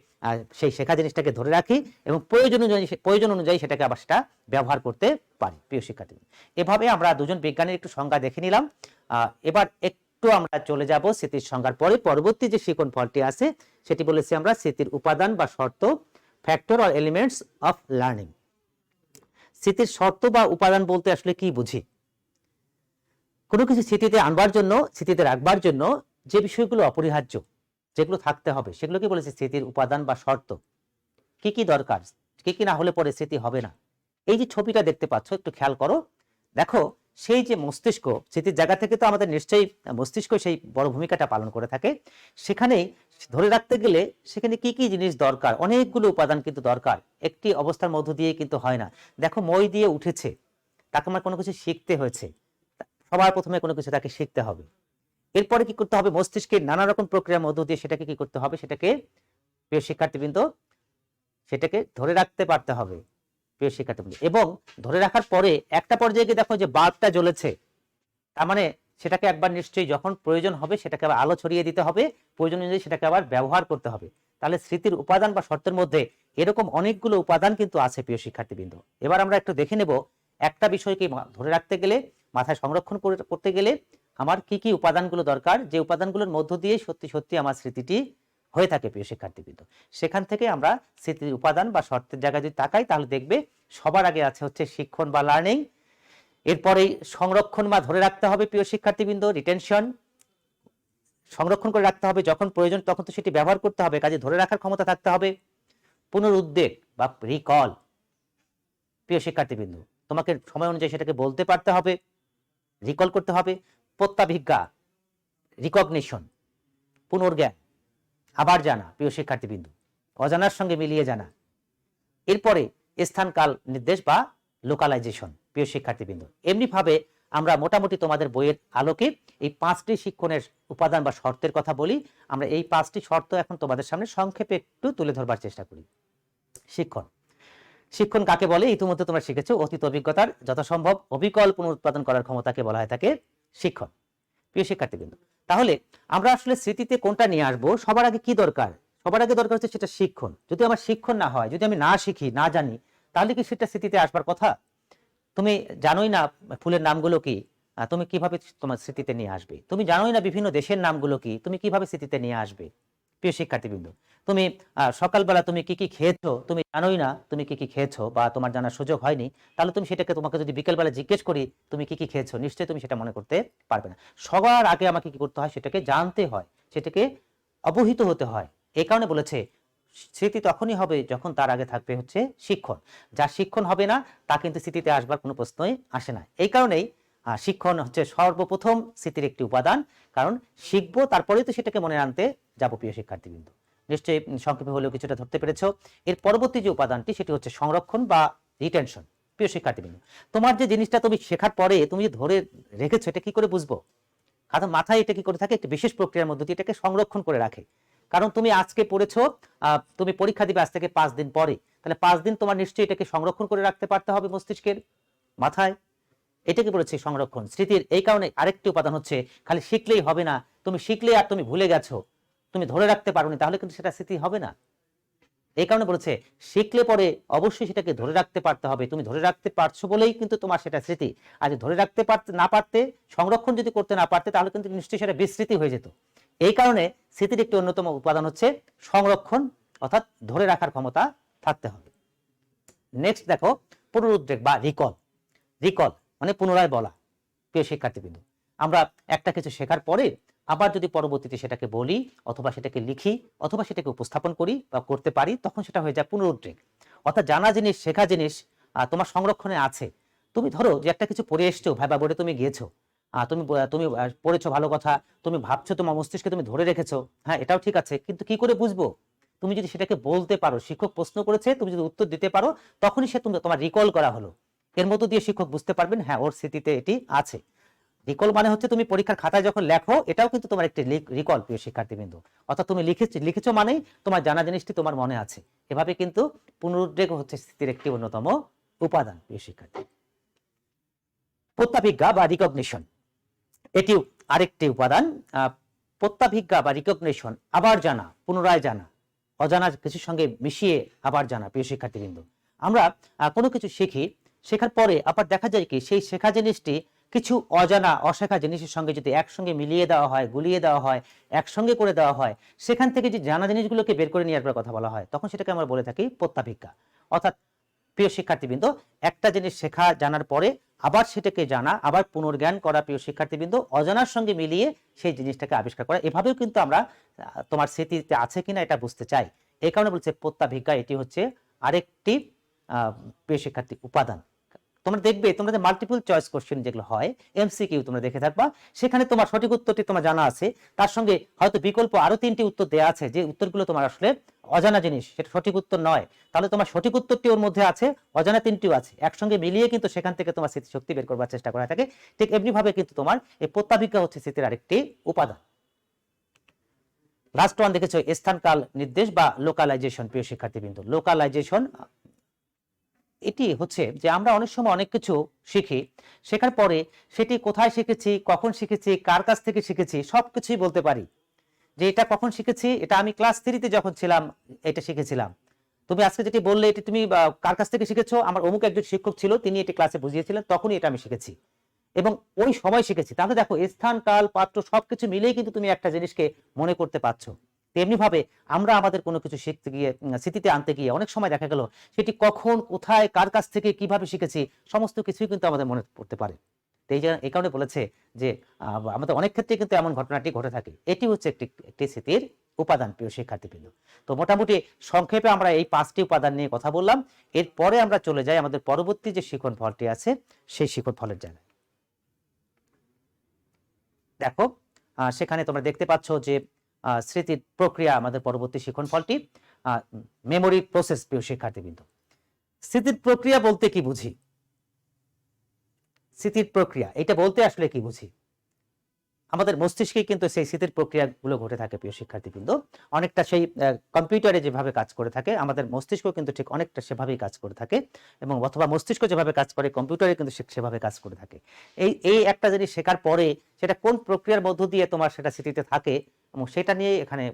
সেই শেখা জিনিসটাকে ধরে রাখি এবং প্রয়োজন অনুযায়ী সেটাকে আবার সেটা ব্যবহার করতে পারি। প্রিয় শিক্ষার্থী, এভাবে আমরা দুজন বিজ্ঞানীর একটু সংজ্ঞা দেখে নিলাম। এবার একটু আমরা চলে যাব স্মৃতির সংজ্ঞার পরে পরবর্তী যে শিখন ফলটি আছে সেটি বলেছি আমরা স্মৃতির উপাদান বা শর্ত, factor or elements of learning. স্মৃতির শর্ত বা উপাদান বলতে আসলে কি বুঝি? কোনো কিছু স্মৃতিতে আনবার জন্য, স্মৃতিতে রাখবার জন্য যে বিষয়গুলো অপরিহার্য, যেগুলো থাকতে হবে, সেগুলোকে বলেছে স্মৃতির উপাদান বা শর্ত। কি কি দরকার, কি কি না হলে পরে স্মৃতি হবে না। এই যে ছবিটা দেখতে পাচ্ছ একটু খেয়াল করো, দেখো সেই যে মস্তিষ্ক, স্মৃতির জায়গা থেকে তো আমাদের নিশ্চয়ই মস্তিষ্ক সেই বড় ভূমিকাটা পালন করে থাকে। সেখানেই ধরে রাখতে গেলে সেখানে কি কি জিনিস দরকার, অনেকগুলো উপাদান কিন্তু দরকার, একটি অবস্থার মধ্য দিয়ে কিন্তু হয় না। দেখো মই দিয়ে উঠেছে, তাকে আমার কোনো কিছু শিখতে হয়েছে, সবার প্রথমে কোনো কিছু তাকে শিখতে হবে, এরপরে কি করতে হবে, মস্তিষ্কের নানা রকম প্রক্রিয়ার মধ্য দিয়ে সেটাকে কি করতে হবে, সেটাকে প্রিয় শিক্ষার্থীবৃন্দ সেটাকে ধরে রাখতে পারতে হবে। প্রিয় শিক্ষার্থীবৃন্দ, এবং ধরে রাখার পরে একটা পর্যায়ে গিয়ে দেখো যে বাল্বটা জ্বলেছে, তার মানে সেটাকে একবার নিশ্চয়ই যখন প্রয়োজন হবে সেটাকে আবার আলো ছড়িয়ে দিতে হবে, প্রয়োজন অনুযায়ী সেটাকে আবার ব্যবহার করতে হবে। তাহলে স্মৃতির উপাদান বা শর্তের মধ্যে এরকম অনেকগুলো উপাদান কিন্তু আছে। প্রিয় শিক্ষার্থীবৃন্দ, এবার আমরা একটু দেখে নেব একটা বিষয়কে ধরে রাখতে গেলে, মাথায় সংরক্ষণ করতে গেলে আমার কি কি উপাদানগুলো দরকার, যে উপাদানগুলোর মধ্য দিয়ে সত্যি সত্যি আমার স্মৃতিটি হয়ে থাকে। প্রিয় শিক্ষার্থীবৃন্দ, সেখান থেকে আমরা স্মৃতির উপাদান বা শর্তের জায়গায় যদি তাকাই তাহলে দেখবে সবার আগে আছে হচ্ছে শিক্ষণ বা লার্নিং, এরপরে সংরক্ষণ বা ধরে রাখতে হবে। প্রিয় শিক্ষার্থীবৃন্দ, রিটেনশন, সংরক্ষণ করে রাখতে হবে, যখন প্রয়োজন তখন তো সেটি ব্যবহার করতে হবে, কাজে ধরে রাখার ক্ষমতা থাকতে হবে। পুনরুদ্বেগ বা রিকল, প্রিয় শিক্ষার্থীবৃন্দ তোমাকে সময় অনুযায়ী সেটাকে বলতে পারতে হবে, রিকল করতে হবে। প্রত্যাভিজ্ঞা, রিকগনিশন, পুনর্জ্ঞান, আবার জানা। প্রিয় শিক্ষার্থীবৃন্দ, অজানার সঙ্গে মিলিয়ে জানা। এরপরে স্থান কাল নির্দেশ বা লোকালাইজেশন। প্রিয় শিক্ষার্থীবৃন্দ, এমনি ভাবে আমরা মোটামুটি তোমাদের বইয়ের আলোকে এই 5টি শিক্ষণের উপাদান বা শর্তের কথা বলি। আমরা এই 5টি শর্ত এখন তোমাদের সামনে সংক্ষেপে একটু তুলে ধরবার চেষ্টা করি। শিক্ষণ, শিক্ষণ কাকে বলে ইতিমধ্যে তোমরা শিখেছো, অতীত অভিজ্ঞতার যথাসম্ভব অবিকল পুনরুৎপাদন করার ক্ষমতাকে বলা হয় থাকে শিক্ষণ। প্রিয় শিক্ষার্থীবৃন্দ। তাহলে আমরা আসলে স্মৃতিতে কোনটা নিয়ে আসবো, সবার আগে কি দরকার? সবার আগে দরকার হচ্ছে সেটা শিক্ষণ। যদি আমার শিক্ষণ না হয়, যদি আমি না শিখি, না জানি, তাহলে কি সেটা স্মৃতিতে আসবার কথা? তুমি জানোই না ফুলের নামগুলো কি, তুমি কিভাবে তোমার স্মৃতিতে নিয়ে আসবে? তুমি জানোই না বিভিন্ন দেশের নামগুলো কি, তুমি কিভাবে স্মৃতিতে নিয়ে আসবে? প্রিয় শিক্ষার্থীবৃন্দ, তুমি সকালবেলা তুমি কি কি খেয়েছো, তুমি জানোই না তুমি কি কি খেয়েছো, বা তোমার জানার সুযোগ হয়নি, তাহলে তুমি সেটাকে, তোমাকে যদি বিকেলবেলা জিজ্ঞেস করি তুমি কি কি খেয়েছো, নিশ্চয়ই তুমি সেটা মনে করতে পারবে না। সবার আগে আমাকে কি করতে হয়, সেটাকে জানতে হয়, সেটাকে অবহিত হতে হয়। এই কারণে বলেছে স্মৃতি তখনই হবে যখন তার আগে থাকবে হচ্ছে শিক্ষণ। যার শিক্ষণ হবে না, তা কিন্তু স্মৃতিতে আসবার কোনো প্রশ্নই আসে না। এই কারণেই শিক্ষণ হচ্ছে সর্বপ্রথম স্মৃতির একটি উপাদান। কারণ শিখবো, তারপরেই তো সেটাকে মনে আনতে যাবো। প্রিয় শিক্ষার্থীবৃন্দ, নিশ্চয়ই সংক্ষেপে হলেও কিছুটা ধরতে পেরেছো। এর পরবর্তী যে উপাদানটি, সেটি হচ্ছে সংরক্ষণ বা রিটেনশন। প্রিয় শিক্ষার্থীবৃন্দ, তোমার যে জিনিসটা তুমি শেখার পরে তুমি যে ধরে রেখেছো, এটা কি করে বুঝবো? কারণ মাথায় এটা কি করে থাকে, একটি বিশেষ প্রক্রিয়ার মধ্যে দিয়ে এটাকে সংরক্ষণ করে রাখে। কারণ তুমি আজকে পড়েছো, তুমি পরীক্ষা দিবে আজ থেকে 5 দিন পরে, তাহলে 5 দিন তোমার নিশ্চয়ই এটাকে সংরক্ষণ করে রাখতে পারতে হবে মস্তিষ্কের মাথায়। এটাকে বলেছে সংরক্ষণ স্মৃতির। এই কারণে আরেকটি উপাদান হচ্ছে, খালি শিখলেই হবে না। তুমি শিখলে আর তুমি ভুলে গেছো, তুমি ধরে রাখতে পারোনি, তাহলে কিন্তু সেটা স্মৃতি হবে না। এই কারণে বলেছে শিখলে পরে অবশ্যই সেটাকে ধরে রাখতে পারতে হবে। তুমি ধরে রাখতে পারছো বলেই কিন্তু তোমার সেটা স্মৃতি। আর যদি ধরে রাখতে না পারতে, সংরক্ষণ যদি করতে না পারতে, তাহলে কিন্তু নিশ্চয়ই সেটা বিস্মৃতি হয়ে যেত। এই কারণে স্মৃতির একটি অন্যতম উপাদান হচ্ছে সংরক্ষণ, অর্থাৎ ধরে রাখার ক্ষমতা থাকতে হবে। নেক্সট দেখো, পুনরুদ্রেক বা রিকল। রিকল মানে পুনরায় বলা। প্রিয় শিক্ষার্থীবৃন্দ, আমরা একটা কিছু শেখার পরে আবার যদি পরবর্তীতে সেটাকে বলি, অথবা সেটাকে লিখি, অথবা সেটাকে উপস্থাপন করি বা করতে পারি, তখন সেটা হয়ে যায় পুনরুদ্রেক। অর্থাৎ জানা জিনিস, শেখা জিনিস তোমার সংরক্ষণে আছে। তুমি ধরো যে একটা কিছু পড়ে এসছো, ভাইবা বোর্ডে তুমি গিয়েছো, তুমি তুমি পড়েছো, ভালো কথা, তুমি ভাবছো, তোমার মস্তিষ্কে তুমি ধরে রেখেছো, হ্যাঁ এটাও ঠিক আছে, কিন্তু কি করে বুঝবো? তুমি যদি সেটাকে বলতে পারো, শিক্ষক প্রশ্ন করেছে, তুমি যদি উত্তর দিতে পারো, তখনই সে তোমার রিকল করা হলো। এর মধ্য দিয়ে শিক্ষক বুঝতে পারবেন হ্যাঁ ওর স্মৃতিতে এটি আছে। রিকল মানে হচ্ছে তুমি পরীক্ষার খাতায় যখন লেখো, এটাও কিন্তু তোমার একটি রিকল। প্রিয় শিক্ষার্থীবৃন্দ, অর্থাৎ তুমি লিখেছো মানেই তোমার জানা জিনিসটি তোমার মনে আছে। এভাবে কিন্তু পুনরুদ্রেক হচ্ছে স্মৃতির একটি অন্যতম উপাদান। প্রিয় শিক্ষার্থী, প্রত্যাভিজ্ঞা বা রিকগনিশন, এটি আরেকটি উপাদান। প্রত্যাভিজ্ঞা বা রিকগনিশন, আবার জানা, পুনরায় জানা, অজানা কিছুর সঙ্গে মিশিয়ে আবার জানা। প্রিয় শিক্ষার্থীবৃন্দ, আমরা কোনো কিছু শিখি, শেখার পরে আবার দেখা যায় কি সেই শেখা জিনিসটি কিছু অজানা অশেখা জিনিসের সঙ্গে যদি একসঙ্গে মিলিয়ে দেওয়া হয়, গুলিয়ে দেওয়া হয়, একসঙ্গে করে দেওয়া হয়, সেখান থেকে যে জানা জিনিসগুলোকে বের করে নিয়ে আসবার কথা বলা হয়, তখন সেটাকে আমরা বলে থাকি প্রত্যাভিজ্ঞা। অর্থাৎ প্রিয় শিক্ষার্থীবৃন্দ, একটা জিনিস শেখা জানার পরে আবার সেটাকে জানা, আবার পুনর্জ্ঞান করা। প্রিয় শিক্ষার্থীবৃন্দ, অজানার সঙ্গে মিলিয়ে সেই জিনিসটাকে আবিষ্কার করা। এভাবেও কিন্তু আমরা তোমার স্মৃতিতে আছে কিনা এটা বুঝতে চাই। এই কারণে বলছে প্রত্যাভিজ্ঞা, এটি হচ্ছে আরেকটি প্রিয় শিক্ষার্থী উপাদান। তোমরা দেখবে, তোমরা যে মাল্টিপল চয়েস কোশ্চেন যেগুলো হয়, এমসিকিউ তোমরা দেখে থাকবা, সেখানে তোমার সঠিক উত্তরটি তোমার জানা আছে, তার সঙ্গে হয়তো বিকল্প আরো 3টি উত্তর দেওয়া আছে, যে উত্তরগুলো তোমার আসলে অজানা জিনিস, সেটা সঠিক উত্তর নয়। তাহলে তোমার সঠিক উত্তরটি ওর মধ্যে আছে, অজানা 3টিও আছে, একসঙ্গে মিলিয়ে কিন্তু সেখান থেকে তোমার স্মৃতিশক্তি বের করবার চেষ্টা করা থাকে। ঠিক এমনিভাবে কিন্তু তোমার এই প্রত্যাভিজ্ঞা হচ্ছে স্মৃতির আরেকটি উপাদান। লাস্ট ওয়ান দেখেছো, স্থানকাল নির্দেশ বা লোকালাইজেশন। প্রিয় শিক্ষার্থীবৃন্দ, লোকালাইজেশন এটি হচ্ছে যে আমরা অনেক সময় অনেক কিছু শিখি, শেখার পরে সেটি কোথায় শিখেছি, কখন শিখেছি, কার কাছ থেকে শিখেছি, সবকিছুই বলতে পারি। যে এটা কখন শিখেছি, এটা আমি ক্লাস 3-তে যখন ছিলাম এটা শিখেছিলাম। তুমি আজকে যেটি বললে, এটি তুমি কার কাছ থেকে শিখেছো, আমার অমুক একজন শিক্ষক ছিল, তিনি এটি ক্লাসে বুঝিয়েছিলেন, তখনই এটা আমি শিখেছি এবং ওই সময় শিখেছি। তাহলে দেখো, স্থান, কাল, পাত্র সবকিছু মিলেই কিন্তু তুমি একটা জিনিসকে মনে করতে পারছো। তেমনি ভাবে আমরা আমাদের কোনো কিছু শিখতে গিয়ে, স্মৃতিতে আনতে গিয়ে অনেক সময় দেখা গেল সেটি কখন, কোথায়, কার কাছ থেকে, কিভাবে শিখেছি, সমস্ত কিছুই কিন্তু আমাদের মনে পড়তে পারে। এই কারণে বলেছে যে আমাদের অনেক ক্ষেত্রে কিন্তু এমন ঘটনাটি ঘটে থাকে। এটি হচ্ছে একটি স্মৃতির উপাদান। প্রিয় শিক্ষার্থীবৃন্দ, তো মোটামুটি সংক্ষেপে আমরা এই 5টি উপাদান নিয়ে কথা বললাম। এরপরে আমরা চলে যাই আমাদের পরবর্তী যে শিখন ফলটি আছে, সেই শিখন ফলের জায়গায়। দেখো, সেখানে তোমরা দেখতে পাচ্ছ যে স্মৃতির প্রক্রিয়া, আমাদের পরবর্তী শিখন ফলটি মেমোরি প্রসেস। প্রিয় শিক্ষার্থীবৃন্দ, স্মৃতির প্রক্রিয়া বলতে কি বুঝি? স্মৃতির প্রক্রিয়া এটা বলতে আসলে কি বুঝি? আমাদের মস্তিষ্কে কিন্তু সেই স্মৃতির প্রক্রিয়াগুলো ঘটে থাকে প্রিয় শিক্ষার্থীবৃন্দ। অনেকটা সেই কম্পিউটারে যেভাবে কাজ করে থাকে আমাদের মস্তিষ্ক কিন্তু ঠিক অনেকটা সেভাবেই কাজ করে থাকে, এবং অথবা মস্তিষ্ক যেভাবে কাজ করে কম্পিউটারে কিন্তু সেভাবে কাজ করে থাকে। এই একটা জিনিস শেখার পরে সেটা কোন প্রক্রিয়ার মধ্য দিয়ে তোমার সেটা স্মৃতিতে থাকে এবং সেটা নিয়ে এখানে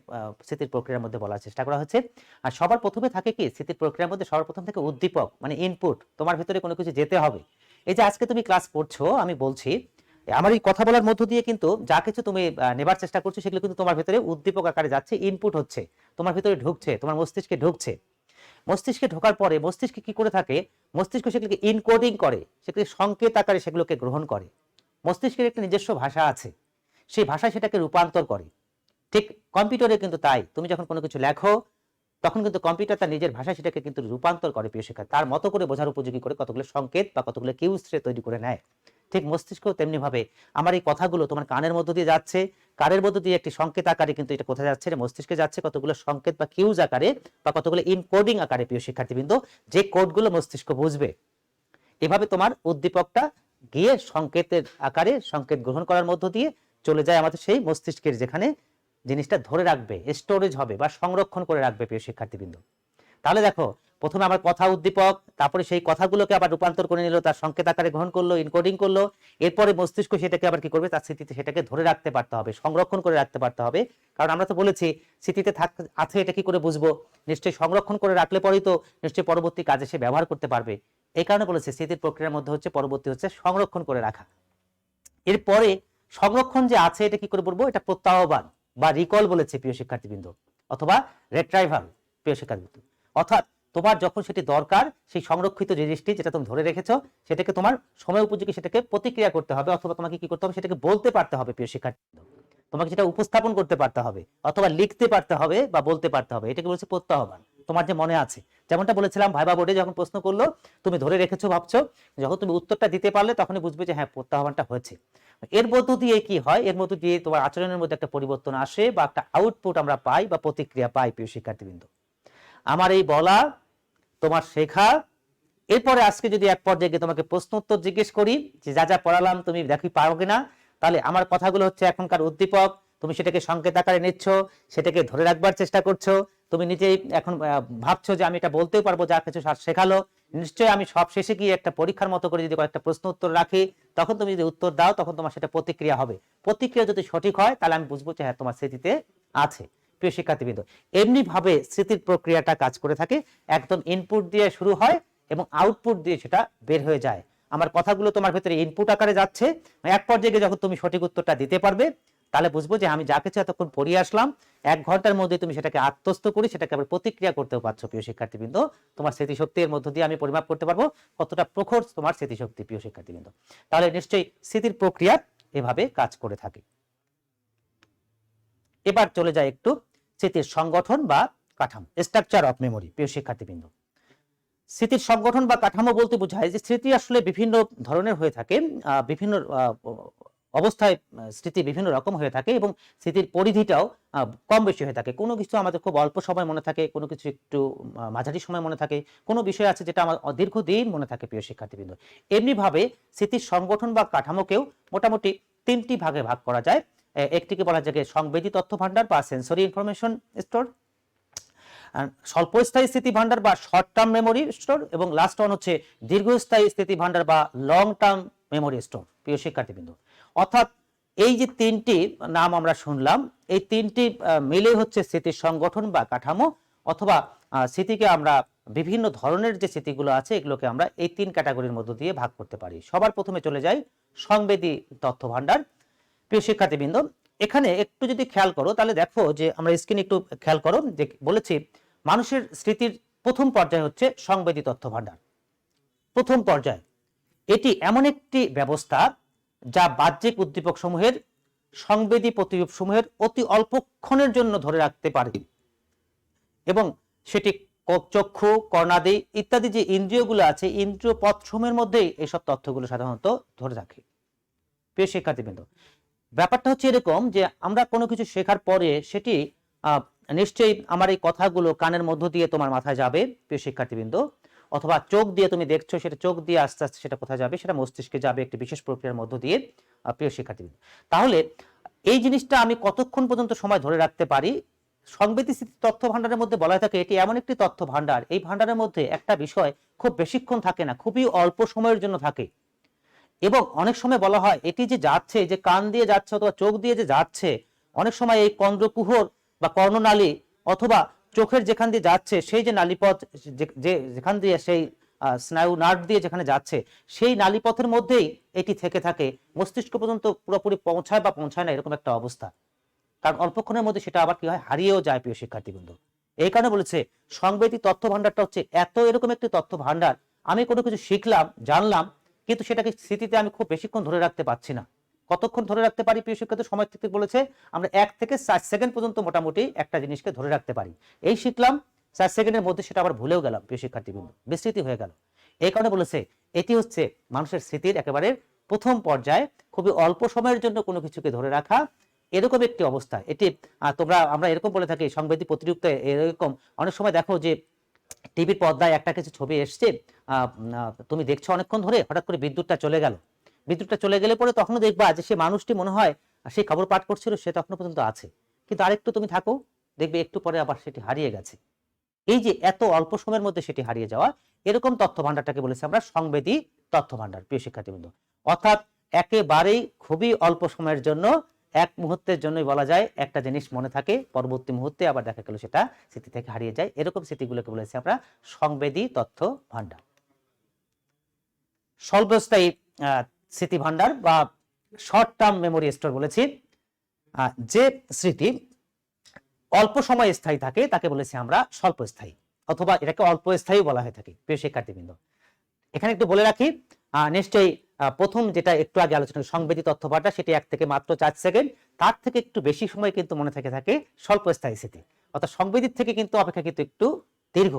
স্মৃতির প্রক্রিয়ার মধ্যে বলার চেষ্টা করা হচ্ছে। আর সবার প্রথমে থাকে কি স্মৃতির প্রক্রিয়ার মধ্যে সবার প্রথম থেকে উদ্দীপক মানে ইনপুট, তোমার ভিতরে কোনো কিছু যেতে হবে। এই যে আজকে তুমি ক্লাস করছো, আমি বলছি আমার এই কথা বলার মধ্য দিয়ে কিন্তু যা কিছু তুমি নেবার চেষ্টা করছো সেগুলো কিন্তু তোমার ভিতরে উদ্দীপক আকারে যাচ্ছে, ইনপুট হচ্ছে, তোমার ভিতরে ঢুকছে, তোমার মস্তিষ্কে ঢুকছে। মস্তিষ্কে ঢোকার পরে মস্তিষ্কে কি করে থাকে, মস্তিষ্ক সেগুলোকে ইনকোডিং করে, সেগুলি সংকেত আকারে সেগুলোকে গ্রহণ করে। মস্তিষ্কের একটা নিজস্ব ভাষা আছে, সেই ভাষায় সেটাকে রূপান্তর করে। ঠিক কম্পিউটারে কিন্তু তাই, তুমি যখন কোনো কিছু লেখো তখন কিন্তু কম্পিউটার তার নিজের ভাষায় সেটাকে কিন্তু রূপান্তর করে প্রিয় শিক্ষার্থী, তার মতো করে বোঝার উপযোগী করে কতগুলো সংকেত বা কতগুলো কিউজ তৈরি করে নেয়। ঠিক মস্তিষ্ক তেমনি ভাবে আমার এই কথাগুলো তোমার কানের মধ্য দিয়ে যাচ্ছে, কানের মধ্য দিয়ে একটি সংকেত আকারে কিন্তু এটা কোথায় যাচ্ছে, মস্তিষ্কে যাচ্ছে কতগুলো সংকেত বা কিউজ আকারে বা কতগুলো ইনকোডিং আকারে প্রিয় শিক্ষার্থীবৃন্দ, যে কোডগুলো মস্তিষ্ক বুঝবে। এভাবে তোমার উদ্দীপকটা গিয়ে সংকেতের আকারে সংকেত গ্রহণ করার মধ্য দিয়ে চলে যায় আমাদের সেই মস্তিষ্কের, যেখানে জিনিসটা ধরে রাখবে, স্টোরেজ হবে বা সংরক্ষণ করে রাখবে প্রিয় শিক্ষার্থীবৃন্দ। তাহলে দেখো, প্রথমে আমার কথা উদ্দীপক, তারপরে সেই কথাগুলোকে আবার রূপান্তর করে নিল, তার সংকেত আকারে গ্রহণ করলো, ইনকোডিং করলো, এরপরে মস্তিষ্ক সেটাকে আবার কি করবে, তার স্মৃতিতে সেটাকে ধরে রাখতে পারতে হবে, সংরক্ষণ করে রাখতে পারতে হবে। কারণ আমরা তো বলেছি স্মৃতিতে আছে, এটা কি করে বুঝবো, নিশ্চয়ই সংরক্ষণ করে রাখলে পরেই তো নিশ্চয়ই পরবর্তী কাজে সে ব্যবহার করতে পারবে। এই কারণে বলেছে স্মৃতির প্রক্রিয়ার মধ্যে হচ্ছে পরবর্তী হচ্ছে সংরক্ষণ করে রাখা। এরপরে সংরক্ষণ যে আছে এটা কি করে বলবো, এটা প্রত্যাহ্বান বা রিকল বলেছে প্রিয় শিক্ষার্থীবৃন্দ, অথবা রিট্রাইভাল প্রিয় শিক্ষার্থীবৃন্দ। অর্থাৎ তোমার যখন সেটি দরকার, সেই সংরক্ষিত জিনিসটি যেটা তুমি ধরে রেখেছো সেটাকে তোমার সময় উপযোগী সেটাকে প্রতিক্রিয়া করতে হবে, অথবা তোমাকে কি করতে হবে, সেটাকে বলতে পারতে হবে প্রিয় শিক্ষার্থীবৃন্দ, তোমাকে সেটা উপস্থাপন করতে পারতে হবে, অথবা লিখতে পারতে হবে বা বলতে পারতে হবে। এটাকে বলছে প্রত্যাহ্বান। তোমার যে মনে আছে, যেমনটা বলেছিলাম ভাইবা বোর্ডে যখন প্রশ্ন করলো তুমি ধরে রেখেছো ভাবছো, যখন তুমি উত্তরটা দিতে পারলে তখনই বুঝবে যে হ্যাঁ প্রত্যাহ্বানটা হয়েছে। এর মধ্য দিয়ে কি হয়, এর মধ্য দিয়ে তোমার আচরণের মধ্যে একটা পরিবর্তন আসে বা একটা আউটপুট আমরা পাই বা প্রতিক্রিয়া পাই প্রিয় শিক্ষার্থীবৃন্দ। আমার এই বলা, তোমার শেখা, এরপরে আজকে যদি এক পর্যায়ে গিয়ে তোমাকে প্রশ্ন উত্তর জিজ্ঞেস করি যে যা যা পড়ালাম তুমি দেখি পারো কিনা, তাহলে আমার কথাগুলো হচ্ছে এখনকার উদ্দীপক, তুমি সেটাকে সংকেত আকারে নিচ্ছ, সেটাকে ধরে রাখবার চেষ্টা করছো, তুমি নিজেই এখন ভাবছো যে আমি এটা বলতেও পারবো যা কিছু শেখালো। নিশ্চয়ই আমি সব শেষে গিয়ে একটা পরীক্ষার মতো করে যদি কয়েকটা প্রশ্ন উত্তর রাখি, তখন তুমি যদি উত্তর দাও তখন তোমার সেটা প্রতিক্রিয়া হবে। প্রতিক্রিয়া যদি সঠিক হয় তাহলে আমি বুঝবো যে হ্যাঁ তোমার স্মৃতিতে আছে। প্রিয় শিক্ষার্থীবৃন্দ, এমনি ভাবে স্মৃতির প্রক্রিয়াটা কাজ করে থাকে, একদম ইনপুট দিয়ে শুরু হয় এবং আউটপুট দিয়ে সেটা বের হয়ে যায়। আমার কথাগুলো তোমার ভেতরে ইনপুট আকারে যাচ্ছে, এক পর্যায়ে যখন তুমি সঠিক উত্তরটা দিতে পারবে তাহলে বুঝবো যে আমি যা কিছু এতক্ষণ পড়িয়ে আসলাম 1 ঘন্টার মধ্যে তুমি সেটাকে আত্মস্থ করি, সেটাকে আবার প্রতিক্রিয়া করতেও পারছো। প্রিয় শিক্ষার্থীবৃন্দ, তোমার স্মৃতিশক্তির মধ্য দিয়ে আমি পরিমাপ করতে পারবো কতটা প্রখর তোমার স্মৃতিশক্তি। প্রিয় শিক্ষার্থীবৃন্দ, তাহলে নিশ্চয়ই স্মৃতির প্রক্রিয়া এভাবে কাজ করে থাকে। এবার চলে যায় একটু স্মৃতির সংগঠন বা কাঠামো, স্ট্রাকচার অফ মেমোরি। প্রিয় শিক্ষার্থীবৃন্দ, স্মৃতির সংগঠন বা কাঠামো বলতে বোঝায় যে স্মৃতি আসলে বিভিন্ন ধরনের হয়ে থাকে, বিভিন্ন অবস্থায় স্মৃতি বিভিন্ন রকম হয়ে থাকে এবং স্মৃতির পরিধিটাও কম বেশি হয়ে থাকে। কোনো কিছু আমাদের খুব অল্প সময় মনে থাকে, কোনো কিছু একটু মাঝারি সময় মনে থাকে, কোনো বিষয় আছে যেটা আমার দীর্ঘদিন মনে থাকে। প্রিয় শিক্ষার্থীবৃন্দ, এমনিভাবে স্মৃতির সংগঠন বা কাঠামোকেও মোটামুটি 3টি ভাগে ভাগ করা যায়। একটিকে বলা যায় সংবেদী তথ্য ভান্ডার বা সেন্সরি ইনফরমেশন স্টোর, স্বল্পস্থায়ী স্মৃতি ভান্ডার বা শর্ট টার্ম মেমোরি স্টোর, এবং লাস্ট ওয়ান হচ্ছে দীর্ঘস্থায়ী স্মৃতি ভান্ডার বা লং টার্ম মেমোরি স্টোর। প্রিয় শিক্ষার্থীবৃন্দ, অর্থাৎ এই যে 3টি নাম আমরা শুনলাম, এই 3টি মিলে হচ্ছে স্মৃতির সংগঠন বা কাঠামো, অথবা স্মৃতিকে আমরা বিভিন্ন ধরনের যে স্মৃতিগুলো আছে এগুলোকে আমরা এই 3 ক্যাটাগরির মধ্য দিয়ে ভাগ করতে পারি। সবার প্রথমে চলে যাই সংবেদী তথ্য ভান্ডার। প্রিয় শিক্ষার্থীবৃন্দ, এখানে একটু যদি খেয়াল করো তাহলে দেখো যে আমরা স্ক্রিনে একটু খেয়াল করো যে বলেছি মানুষের স্মৃতির প্রথম পর্যায় হচ্ছে সংবেদী তথ্য ভান্ডার। প্রথম পর্যায় এটি এমন একটি ব্যবস্থা যা বাহ্যিক উদ্দীপক সমূহের সংবেদী প্রতিরূপ সমূহের অতি অল্পক্ষণের জন্য ধরে রাখতে পারে, এবং সেটি চক্ষু, কর্ণাদি ইত্যাদি যে ইন্দ্রিয়গুলো আছে ইন্দ্রিয় পথসমূহের মধ্যেই এইসব তথ্যগুলো সাধারণত ধরে রাখে। প্রিয় শিক্ষার্থীবৃন্দ, ব্যাপারটা হচ্ছে এরকম যে আমরা কোনো কিছু শেখার পরে সেটি নিশ্চয়ই আমার এই কথাগুলো কানের মধ্য দিয়ে তোমার মাথায় যাবে প্রিয় শিক্ষার্থীবৃন্দ, অথবা চোখ দিয়ে তুমি দেখছো, সেটা চোখ দিয়ে আস্তে আস্তে সেটা কোথায় যাবে, সেটা মস্তিষ্কে যাবে একটি বিশেষ প্রক্রিয়ার মধ্য দিয়ে। প্রিয় শিক্ষার্থীবৃন্দ, তাহলে এই জিনিসটা আমি কতক্ষণ পর্যন্ত সময় ধরে রাখতে পারি। সংবেদী স্মৃতি তথ্য ভান্ডারের মধ্যে বলা থাকে এটি এমন একটি তথ্য ভান্ডার, এই ভান্ডারের মধ্যে একটা বিষয় খুব বেশিক্ষণ থাকে না, খুবই অল্প সময়ের জন্য থাকে। এবং অনেক সময় বলা হয় এটি যে যাচ্ছে, যে কান দিয়ে যাচ্ছে অথবা চোখ দিয়ে যে যাচ্ছে, অনেক সময় এই কন্দ্রকুহর বা কর্ণনালী অথবা চোখের যেখান দিয়ে যাচ্ছে সেই যে নালীপথ, যেখান দিয়ে সেই স্নায়ু নার্ভ দিয়ে যেখানে যাচ্ছে সেই নালীপথের মধ্যেই এটি থেকে থাকে, মস্তিষ্ক পর্যন্ত পুরোপুরি পৌঁছায় বা পৌঁছায় না এরকম একটা অবস্থা। কারণ অল্পক্ষণের মধ্যে সেটা আবার কি হয়, হারিয়েও যায় প্রিয় শিক্ষার্থীবৃন্দ। এই কারণে বলেছে সংবেদী তথ্য ভান্ডারটা হচ্ছে এত এরকম একটি তথ্য ভান্ডার, আমি কোনো কিছু শিখলাম জানলাম কিন্তু সেটাকে স্মৃতিতে আমি খুব বেশিক্ষণ ধরে রাখতে পারছি না। কতক্ষণ ধরে রাখতে পারি প্রিয় শিক্ষার্থী? সময় থেকে বলেছে আমরা 1 থেকে 4 সেকেন্ড পর্যন্ত মোটামুটি একটা জিনিসকে ধরে রাখতে পারি। এই শিখলাম, 4 সেকেন্ডের মধ্যে সেটা আবার ভুলেও গেলাম প্রিয় শিক্ষার্থীবৃন্দ, বিস্মৃতি হয়ে গেল। এই কারণে বলেছে এটি হচ্ছে মানুষের স্মৃতির একেবারে প্রথম পর্যায়ে, খুবই অল্প সময়ের জন্য কোনো কিছুকে ধরে রাখা এরকম একটি অবস্থা। এটি আমরা এরকম বলে থাকি সংবেদী প্রতিরূপতে। এরকম অনেক সময় দেখো যে টিভির পর্দায় একটা কিছু ছবি এসছে, তুমি দেখছো অনেকক্ষণ ধরে, হঠাৎ করে বিদ্যুৎটা চলে গেল। বিদ্যুৎটা চলে গেলে পরে তখনও দেখবা যে সে মানুষটি মনে হয় সেই খবর পাঠ করছিল, সে তখনো পর্যন্ত আছে, কিন্তু আরেকটু তুমি থাকো, দেখবে একটু পরে আবার সেটি হারিয়ে গেছে। এই যে এত অল্প সময়ের মধ্যে সেটি হারিয়ে যাওয়া, এরকম তথ্য ভান্ডারটাকে বলেছি আমরা সংবেদী তথ্য ভান্ডার প্রিয় শিক্ষার্থীবৃন্দ। অর্থাৎ একেবারেই খুবই অল্প সময়ের জন্য, এক মুহূর্তের জন্যই বলা যায় একটা জিনিস মনে থাকে, পরবর্তী মুহূর্তে আবার দেখা গেল সেটা স্মৃতি থেকে হারিয়ে যায়, এরকম স্মৃতিগুলোকে বলেছি আমরা সংবেদী তথ্য ভান্ডার। স্বল্পস্থায়ী স্মৃতি ভান্ডার বা শর্ট টার্ম মেমোরি স্টোর বলেছি, যে স্মৃতি অল্প সময় স্থায়ী থাকে তাকে বলেছি আমরা স্বল্পস্থায়ী, অথবা এটাকে অল্প স্থায়ী বলা হয়ে থাকে প্রিয় শিক্ষার্থীবৃন্দ। এখানে একটু বলে রাখি, নিশ্চয়ই প্রথম যেটা একটু আগে আলোচনা সংবেদী তথ্য ভান্ডার সেটি 1 থেকে মাত্র 4 সেকেন্ড, তার থেকে একটু বেশি সময় কিন্তু মনে থাকে স্বল্পস্থায়ী স্মৃতি, অর্থাৎ সংবেদীর থেকে কিন্তু অপেক্ষাকৃত একটু দীর্ঘ।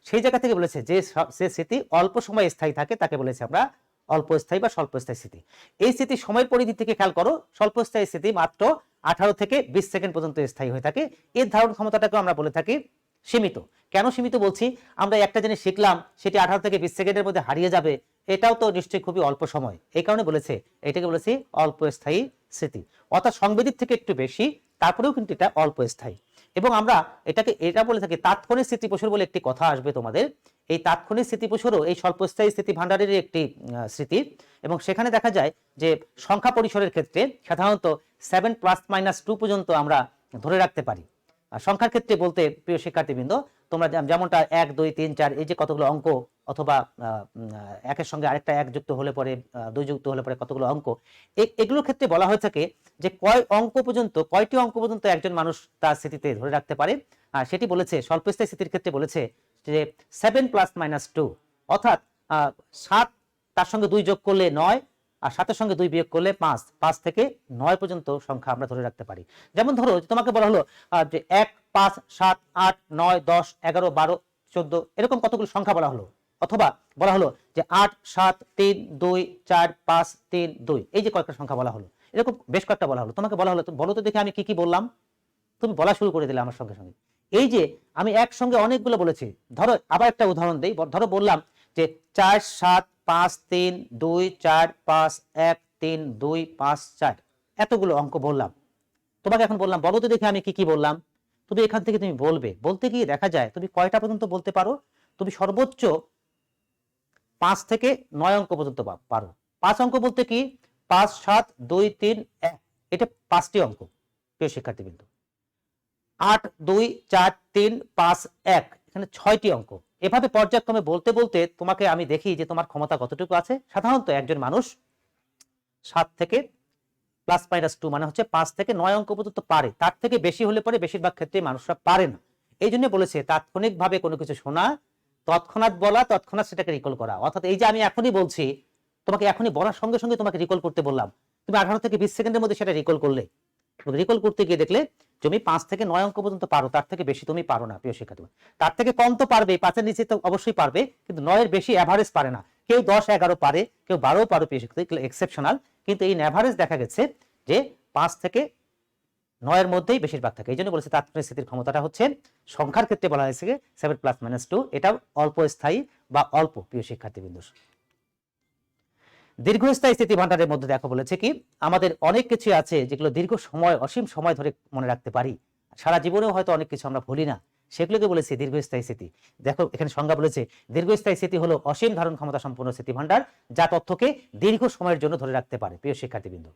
সেই জায়গা থেকে বলেছে যে স্মৃতি অল্প সময় স্থায়ী থাকে তাকে বলেছি আমরা অল্প স্থায়ী বা স্বল্পস্থায়ী স্মৃতি। এই স্মৃতি সময়ের পরিধি থেকে খেয়াল করো, স্বল্পস্থায়ী স্মৃতি মাত্র 18 থেকে 20 সেকেন্ড পর্যন্ত স্থায়ী হয়ে থাকে। এর ধারণ ক্ষমতাটাকে আমরা বলে থাকি সীমিত। কেন সীমিত বলছি? আমরা একটা জিনিস শিখলাম, সেটি 18 থেকে 20 সেকেন্ডের মধ্যে হারিয়ে যাবে, এটাও তো নিশ্চয়ই খুবই অল্প সময়। এই কারণে বলেছে এটাকে বলেছি অল্প স্থায়ী স্মৃতি, অর্থাৎ সংবেদীর থেকে একটু বেশি, তারপরেও কিন্তু এটা অল্প স্থায়ী। এবং আমরা এটা বলে থাকি তাৎক্ষণিক স্মৃতিপ্রসর বলে একটি কথা আসবে তোমাদের। এই তাৎক্ষণিক স্মৃতিপ্রসরও এই স্বল্পস্থায়ী স্মৃতি ভান্ডারের একটি স্মৃতি, এবং সেখানে দেখা যায় যে সংখ্যা পরিসরের ক্ষেত্রে সাধারণত 7+-2 পর্যন্ত আমরা ধরে রাখতে পারি। সংখ্যার ক্ষেত্রে বলতে প্রিয় শিক্ষার্থীবৃন্দ, তোমরা যেমনটা 1, 2, 3, 4 এই যে কতগুলো অঙ্ক, অথবা একের সঙ্গে আরেকটা 1 যুক্ত হলে পরে 2 যুক্ত হলে পরে কতগুলো অঙ্ক, এগুলোর ক্ষেত্রে বলা হয়ে থাকে যে কয়টি অঙ্ক পর্যন্ত একজন মানুষ তার স্মৃতিতে ধরে রাখতে পারে। সেটি বলেছে স্বল্পস্থায়ী স্মৃতির ক্ষেত্রে বলেছে যে 7+-2, অর্থাৎ 7 তার সঙ্গে 2 যোগ করলে 9, আর 7-এর সঙ্গে 2 বিয়োগ করলে 5, 5 থেকে 9 পর্যন্ত সংখ্যা আমরা ধরে রাখতে পারি। যেমন ধরো তোমাকে বলা হলো যে 1, 5, 7, 8, 9, 10, 11, 12, 14 এরকম কতগুলো সংখ্যা বলা হলো, অথবা বলা হলো যে 8, 7, 3, 2, 4, 5, 3, 2 এই যে কয়েকটা সংখ্যা বলা হলো, এরকম বেশ কয়েকটা বলা হলো। তোমাকে বলা হলো বলো তো দেখি আমি কি কি বললাম, তুমি বলা শুরু করে দিলে আমার সঙ্গে সঙ্গে। এই যে আমি একসঙ্গে অনেকগুলো বলেছি, ধরো আবার একটা উদাহরণ দেই, ধরো বললাম যে 4, 7, 5, 3, 2, 4, 5, 1, 3, 2, 5, 4 এতগুলো অঙ্ক বললাম। তোমাকে এখন বললাম বলো তো দেখি আমি কি কি বললাম, তুমি এখান থেকে তুমি বলতে গিয়ে দেখা যায় তুমি কয়টা পর্যন্ত বলতে পারো, তুমি সর্বোচ্চ 5 থেকে 9 অঙ্ক পর্যন্ত পারো। 5 অঙ্ক বলতে কি 5, 7, 2, 3, 1 এটা 5টি অঙ্ক প্রিয় শিক্ষার্থীবৃন্দ। 8, 2, 4, 3, 5, 1 এখানে 6টি অঙ্ক। এভাবে পর্যায়ক্রমে বলতে বলতে তোমাকে আমি দেখি যে তোমার ক্ষমতা কতটুকু আছে। সাধারণত একজন মানুষ 7 থেকে +-2 মানে হচ্ছে 5 থেকে 9 অঙ্ক পর্যন্ত পারে, তার থেকে বেশি হলে পরে বেশিরভাগ ক্ষেত্রে মানুষরা পারে না। এই জন্য বলেছে তাৎক্ষণিকভাবে কোনো কিছু শোনা, তৎক্ষণাৎ বলা, তৎক্ষণাৎ সেটাকে রিকল করা। অর্থাৎ এই যে আমি এখনই বলছি, তোমাকে এখনই বলার সঙ্গে সঙ্গে তোমাকে রিকল করতে বললাম, তুমি 18 থেকে 20 সেকেন্ডের মধ্যে সেটা রিকল করলে। রিকল করতে গিয়ে দেখলে তুমি 5 থেকে 9 অঙ্ক পর্যন্ত পারো, তার থেকে বেশি তুমি পারো না প্রিয় শিক্ষার্থী। তার থেকে কম তো পারবে, 5-এর নিচে তো অবশ্যই পারবে, কিন্তু 9-এর বেশি এভারেজ পারে না। কেউ 10, 11 পারে, কেউ 12 পারে প্রিয় শিক্ষার্থী, এক্সেপশনাল। কিন্তু এই এভারেজ দেখা গেছে যে 5 থেকে 9-এর মধ্যেই বেশিরভাগ থাকে। এই জন্য বলেছে তাৎক্ষণিক স্মৃতির ক্ষমতাটা হচ্ছে সংখ্যার ক্ষেত্রে বলা হয়েছে 7+-2, এটাও অল্প স্থায়ী বা অল্প প্রিয় শিক্ষার্থীবৃন্দ। দীর্ঘস্থায়ী স্মৃতি ভান্ডারের মধ্যে দেখো বলেছে কি আমাদের অনেক কিছু আছে যেগুলো দীর্ঘ সময় অসীম সময় ধরে মনে রাখতে পারি, সারা জীবনেও হয়তো অনেক কিছু আমরা ভুলি না, সেগুলোকে বলেছে দীর্ঘস্থায়ী স্মৃতি। দেখো এখানে সংজ্ঞা বলেছে দীর্ঘস্থায়ী স্মৃতি হলো অসীম ধারণ ক্ষমতা সম্পন্ন স্মৃতি ভান্ডার যা তথ্যকে দীর্ঘ সময়ের জন্য ধরে রাখতে পারে। প্রিয় শিক্ষার্থীবৃন্দ,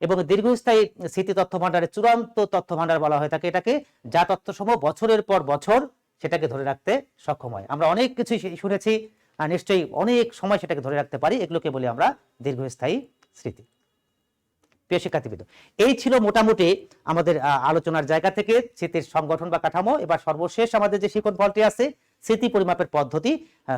এবং দীর্ঘস্থায়ী স্মৃতি তথ্য ভান্ডারের চূড়ান্ত তথ্য ভান্ডার বলা হয়ে থাকে এটাকে, যা তথ্যসমূহ বছরের পর বছর সেটাকে ধরে রাখতে সক্ষম হয়। আমরা অনেক কিছু শুনেছি, নিশ্চয়ই অনেক সময় সেটাকে ধরে রাখতে পারি, এগুলোকে বলি আমরা দীর্ঘস্থায়ী স্মৃতি। প্রিয় শিক্ষার্থীবৃন্দ, এই ছিল মোটামুটি আমাদের আলোচনার জায়গা থেকে স্মৃতির সংগঠন বা কাঠামো। এবার সর্বশেষ আমাদের যে শিখন ফলটি আছে স্মৃতি পরিমাপের পদ্ধতি,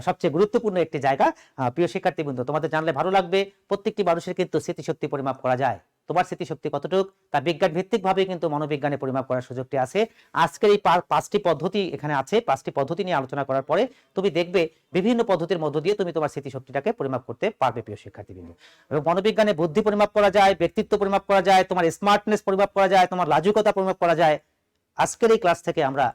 সবচেয়ে গুরুত্বপূর্ণ একটি জায়গা। প্রিয় শিক্ষার্থীবৃন্দ, তোমাদের জানলে ভালো লাগবে প্রত্যেকটি মানুষের কিন্তু স্মৃতিশক্তি পরিমাপ করা যায়। তোমার স্মৃতিশক্তি কতটুকু তা বিজ্ঞান ভিত্তিক ভাবে কিন্তু মনোবিজ্ঞানে পরিমাপ করার সুযোগটি আছে। আজকের এই 5টি পদ্ধতি এখানে আছে, 5টি পদ্ধতি নিয়ে আলোচনা করার পরে তুমি দেখবে বিভিন্ন পদ্ধতির মধ্য দিয়ে তুমি তোমার স্মৃতিশক্তিটাকে পরিমাপ করতে পারবে। প্রিয় শিক্ষার্থীবৃন্দ, এবং মনোবিজ্ঞানে বুদ্ধি পরিমাপ করা যায়, ব্যক্তিত্ব পরিমাপ করা যায়, তোমার স্মার্টনেস পরিমাপ করা যায়, তোমার লাজুকতা পরিমাপ করা যায়। আজকের এই ক্লাস থেকে আমরা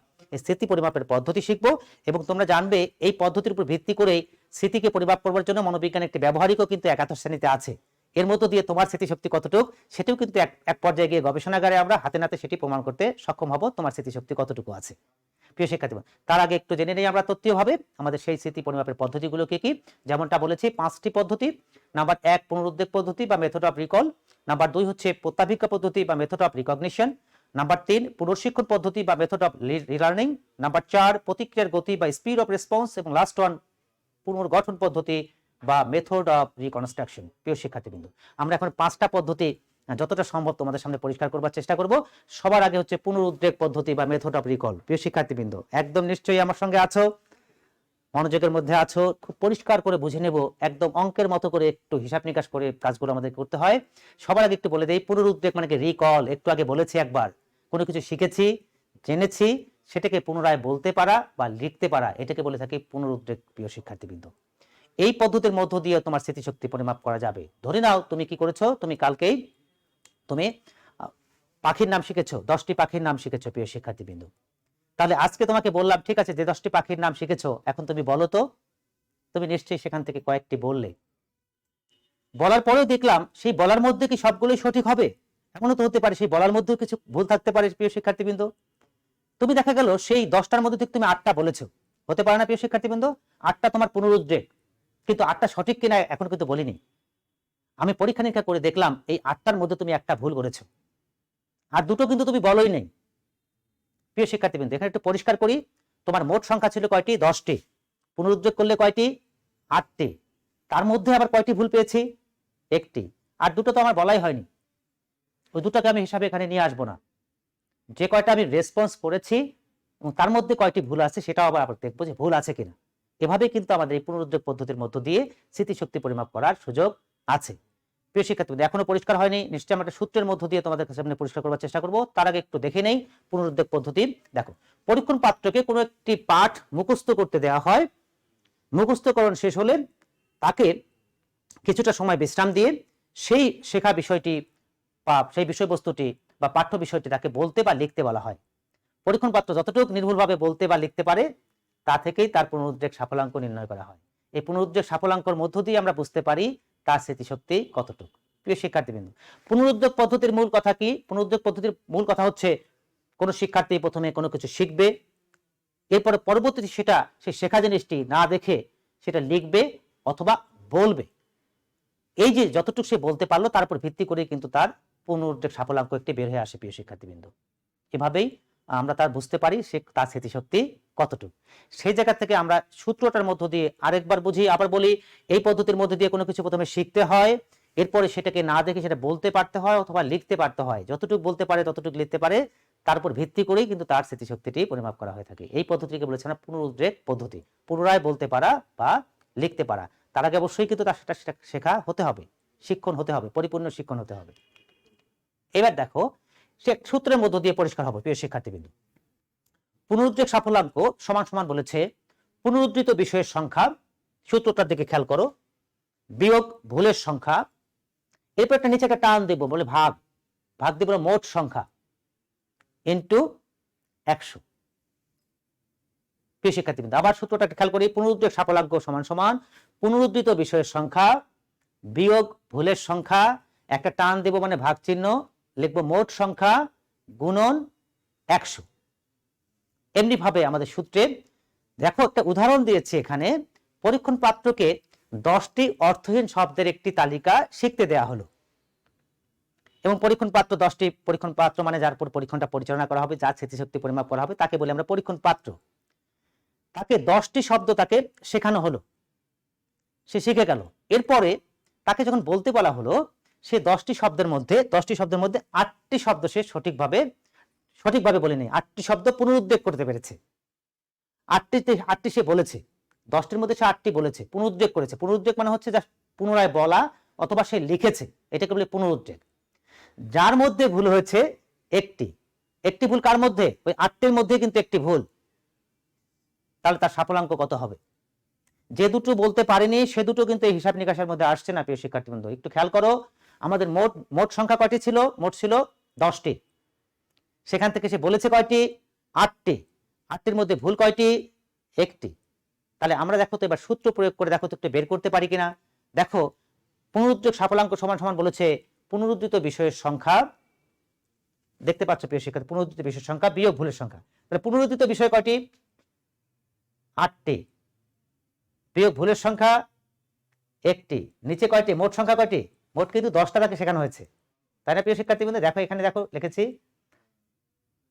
স্মৃতি পরিমাপের পদ্ধতি শিখব এবং তোমরা জানবে এই পদ্ধতির উপর ভিত্তি করে স্মৃতিকে পরিমাপ করবার জন্য মনোবিজ্ঞানের একটি ব্যবহারিকও কিন্তু একাদশ শ্রেণীতে আছে। এর মধ্য দিয়ে তোমার স্মৃতিশক্তি কতটুকু সেটিও কিন্তু এক পর্যায়ে গিয়ে গবেষণাগারে আমরা হাতে নাতে সেটি প্রমাণ করতে সক্ষম হব তোমার স্মৃতিশক্তি কতটুকু আছে। প্রিয় শিক্ষার্থী, তার আগে একটু জেনে নেই আমরা তথ্যভাবে আমাদের সেই স্মৃতি পরিমাপের পদ্ধতিগুলো কি কি। যেমনটা বলেছি 5টি পদ্ধতি। নাম্বার 1 পুনরুদ্বেগ পদ্ধতি বা মেথড অফ রিকল। নাম্বার 2 হচ্ছে প্রত্যাভিজ্ঞা পদ্ধতি বা মেথড অফ রিকগনিশন। নাম্বার 3 পুনর্শিক্ষণ পদ্ধতি বা মেথড অফ রিলার্নিং। নাম্বার 4 প্রতিক্রিয়ার গতি বা স্পিড অফ রেসপন্স। এবং লাস্ট ওয়ান পুনর্গঠন পদ্ধতি বা মেথড অফ রিকনস্ট্রাকশন। প্রিয় শিক্ষার্থীবৃন্দ, আমরা এখন 5টা পদ্ধতি যতটা সম্ভব তোমাদের সামনে পরিষ্কার করবার চেষ্টা করব। সবার আগে হচ্ছে পুনরুদ্বেগ পদ্ধতি বা মেথড অফ রিকল। প্রিয় শিক্ষার্থীবৃন্দ, একদম নিশ্চয়ই আমার সঙ্গে আছো, মনোযোগের মধ্যে আছো, খুব পরিষ্কার করে বুঝে নেব, একদম অঙ্কের মতো করে একটু হিসাব নিকাশ করে কাজগুলো আমাদের করতে হয়। সবার আগে একটু বলে দেই পুনরুদ্বেগ মানে কি রিকল। একটু আগে বলেছি একবার, কোনো কিছু শিখেছি জেনেছি সেটাকে পুনরায় বলতে পারা বা লিখতে পারা, এটাকে বলে থাকি পুনরুদ্বেগ। প্রিয় শিক্ষার্থীবৃন্দ, এই পদ্ধতির মধ্য দিয়ে তোমার স্মৃতিশক্তি পরিমাপ করা যাবে। ধরে নাও তুমি কি করেছো, তুমি কালকেই তুমি পাখির নাম শিখেছো, 10টি পাখির নাম শিখেছো। প্রিয় শিক্ষার্থীবৃন্দ, তাহলে আজকে তোমাকে বললাম ঠিক আছে যে 10টি পাখির নাম শিখেছো, এখন তুমি বলো তো। তুমি নিশ্চয়ই সেখান থেকে কয়েকটি বললে, বলার পরেও দেখলাম সেই বলার মধ্যে কি সবগুলোই সঠিক হবে? এমনও তো হতে পারে সেই বলার মধ্যেও কিছু ভুল থাকতে পারে। প্রিয় শিক্ষার্থীবৃন্দ, তুমি দেখা গেল সেই 10টার মধ্যে থেকে তুমি 8টা বলেছো, হতে পারে না? প্রিয় শিক্ষার্থীবৃন্দ, 8টা তোমার পুনরুদ্বেগ, কিন্তু 8টা সঠিক কিনা এখন কিন্তু বলিনি। আমি পরীক্ষা নিরীক্ষা করে দেখলাম এই 8টার মধ্যে তুমি একটা ভুল করেছো, আর 2টো কিন্তু তুমি বলোই নেই। প্রিয় শিক্ষার্থীবৃন্দ, এখানে একটু পরিষ্কার করি, তোমার মোট সংখ্যা ছিল কয়টি? 10টি। পুনরুদ্বেগ করলে কয়টি? 8টি। তার মধ্যে আবার কয়টি ভুল পেয়েছি? 1টি। আর 2টো তো আমার বলাই হয়নি, ওই 2টাকে আমি হিসাবে এখানে নিয়ে আসবো না। যে কয়টা আমি রেসপন্স করেছি এবং তার মধ্যে কয়টি ভুল আছে সেটাও আবার দেখবো যে ভুল আছে কিনা। এভাবে কিন্তু আমাদের এই পুনরুদ্বেগ পদ্ধতির মধ্য দিয়ে স্মৃতিশক্তি পরিমাপ করার সুযোগ আছে। প্রিয় শিক্ষার্থীদের, এখনো পরিষ্কার হয়নি নিশ্চয়ই আমরা একটা সূত্রের মধ্য দিয়ে তোমাদের সামনে পরিষ্কার করার চেষ্টা করব। তার আগে একটু দেখে নেই পুনরুদ্বেগ পদ্ধতি। দেখো, পরীক্ষণ পাত্রকে কোনো একটি পাঠ মুখস্থ করতে দেওয়া হয়। মুখস্থকরণ শেষ হলে তাকে কিছুটা সময় বিশ্রাম দিয়ে সেই শেখা বিষয়টি বা সেই বিষয়বস্তুটি বা পাঠ্য বিষয়টি তাকে বলতে বা লিখতে বলা হয়। পরীক্ষণ পাত্র যতটুকু নির্ভুলভাবে বলতে বা লিখতে পারে তা থেকেই তার পুনরুদ্বেগ সাফল্যাঙ্ক নির্ণয় করা হয়। এই পুনরুদ্বেগ সাফল্যাঙ্কর মধ্য দিয়ে আমরা বুঝতে পারি তার স্মৃতিশক্তি কতটুকু। প্রিয় শিক্ষার্থীবৃন্দ, পুনরুদ্বেগ পদ্ধতির মূল কথা কি? পুনরুদ্বেগ পদ্ধতির মূল কথা হচ্ছে কোনো শিক্ষার্থী প্রথমে কোনো কিছু শিখবে, এরপরে পরবর্তীতে সেটা সেই শেখা জিনিসটি না দেখে সেটা লিখবে অথবা বলবে। এই যে যতটুকু সে বলতে পারলো তার উপর ভিত্তি করে কিন্তু তার পুনরুদ্বেগ সাফল্যাঙ্ক একটি বের হয়ে আসে। প্রিয় শিক্ষার্থীবৃন্দ, এভাবেই আমরা তার বুঝতে পারি সে তার স্মৃতিশক্তি কতটুকু। সেই জায়গা থেকে আমরা সূত্রটার মধ্য দিয়ে আরেকবার বুঝি, আবার বলি, এই পদ্ধতির মধ্যে দিয়ে কোনো কিছু প্রথমে শিখতে হয়, এরপরে সেটাকে না দেখে সেটা বলতে পারতে হয় অথবা লিখতে পারতে হয়। যতটুকু বলতে পারে ততটুকু লিখতে পারে, তার উপর ভিত্তি করেই কিন্তু তার স্মৃতিশক্তিটি পরিমাপ করা হয়ে থাকে। এই পদ্ধতিকে বলেছে না পুনরুদ্বেগ পদ্ধতি। পুনরায় বলতে পারা বা লিখতে পারা, তার আগে অবশ্যই কিন্তু তার সেটা শেখা হতে হবে, শিক্ষণ হতে হবে, পরিপূর্ণ শিক্ষণ হতে হবে। এবার দেখো, সে সূত্রের মধ্য দিয়ে পরিষ্কার হবে। প্রিয় শিক্ষার্থীবৃন্দ, পুনরুদ্বেগ সাফল্যাঙ্ক সমান সমান বলেছে পুনরুদ্ধৃত বিষয়ের সংখ্যা, সূত্রটার দিকে খেয়াল করো, বিয়োগ ভুলের সংখ্যা, এরপর একটা নিচে একটা টান দেবো, বলে ভাগ, ভাগ দেব মোট সংখ্যা ইন্টু 100। প্রিয় শিক্ষার্থীবৃন্দ, আবার সূত্রটা খেয়াল করি, পুনরুদ্বেগ সাফল্যাঙ্ক সমান সমান পুনরুদ্ধৃত বিষয়ের সংখ্যা বিয়োগ ভুলের সংখ্যা, একটা টান দেব মানে ভাগ চিহ্ন, লিখবো মোট সংখ্যা গুণন 100। এমনি ভাবে আমাদের সূত্রে দেখো একটা উদাহরণ দিয়েছে এখানে, পরীক্ষণ পাত্রকে 10টি অর্থহীন শব্দের একটি তালিকা শিখতে দেয়া হলো এবং পরীক্ষণ পাত্র 10টি, পরীক্ষণ পাত্র মানে যার উপর পরীক্ষণটা পরিচালনা করা হবে, যার স্মৃতিশক্তি পরিমাপ করা হবে, তাকে বলে আমরা পরীক্ষণ পাত্র। তাকে 10টি শব্দ তাকে শেখানো হলো, সে শিখে গেল। এরপরে তাকে যখন বলতে বলা হলো, সে 10টি শব্দের মধ্যে 8টি শব্দ সে সঠিকভাবে বলেনি, 8টি শব্দ পুনরুদ্বেগ করতে পেরেছে। 8টি সে বলেছে, 10টির মধ্যে সে 8টি বলেছে, পুনরুদ্বেগ করেছে। পুনরুদ্বেগ মানে হচ্ছে যা পুনরায় বলা অথবা সে লিখেছে, এটাকে বলে পুনরুদ্বেগ। যার মধ্যে ভুল হয়েছে একটি ভুল, কার মধ্যে? ওই 8টির মধ্যে কিন্তু একটি ভুল। তাহলে তার সাফল্যাঙ্ক কত হবে? যে দুটো বলতে পারেনি সে দুটো কিন্তু এই হিসাব নিকাশের মধ্যে আসছে না। প্রিয় শিক্ষার্থীবৃন্দ, একটু খেয়াল করো, আমাদের মোট সংখ্যা কয়টি ছিল? মোট ছিল 10টি। সেখান থেকে সে বলেছে কয়টি? 8টি। 8টির মধ্যে ভুল কয়টি? একটি। তাহলে আমরা দেখো তো এবার সূত্র প্রয়োগ করে দেখো তো একটু বের করতে পারি কিনা। দেখো, পুনরুদ্বেগ সাফল্যাঙ্ক সমান সমান বলেছে পুনরুদ্ধিত বিষয়ের সংখ্যা, দেখতে পাচ্ছ প্রিয় শিক্ষার্থী, পুনরুদ্ধিত বিষয়ের সংখ্যা বিয়োগ ভুলের সংখ্যা। তাহলে পুনরুদ্ধিত বিষয় কয়টি? 8টি। বিয়োগ ভুলের সংখ্যা 1টি। নিচে কয়টি? মোট সংখ্যা কয়টি? মোট কিন্তু 10টা তাকে শেখানো হয়েছে, তাই না প্রিয় শিক্ষার্থীবৃন্দ? দেখো এখানে দেখো লিখেছি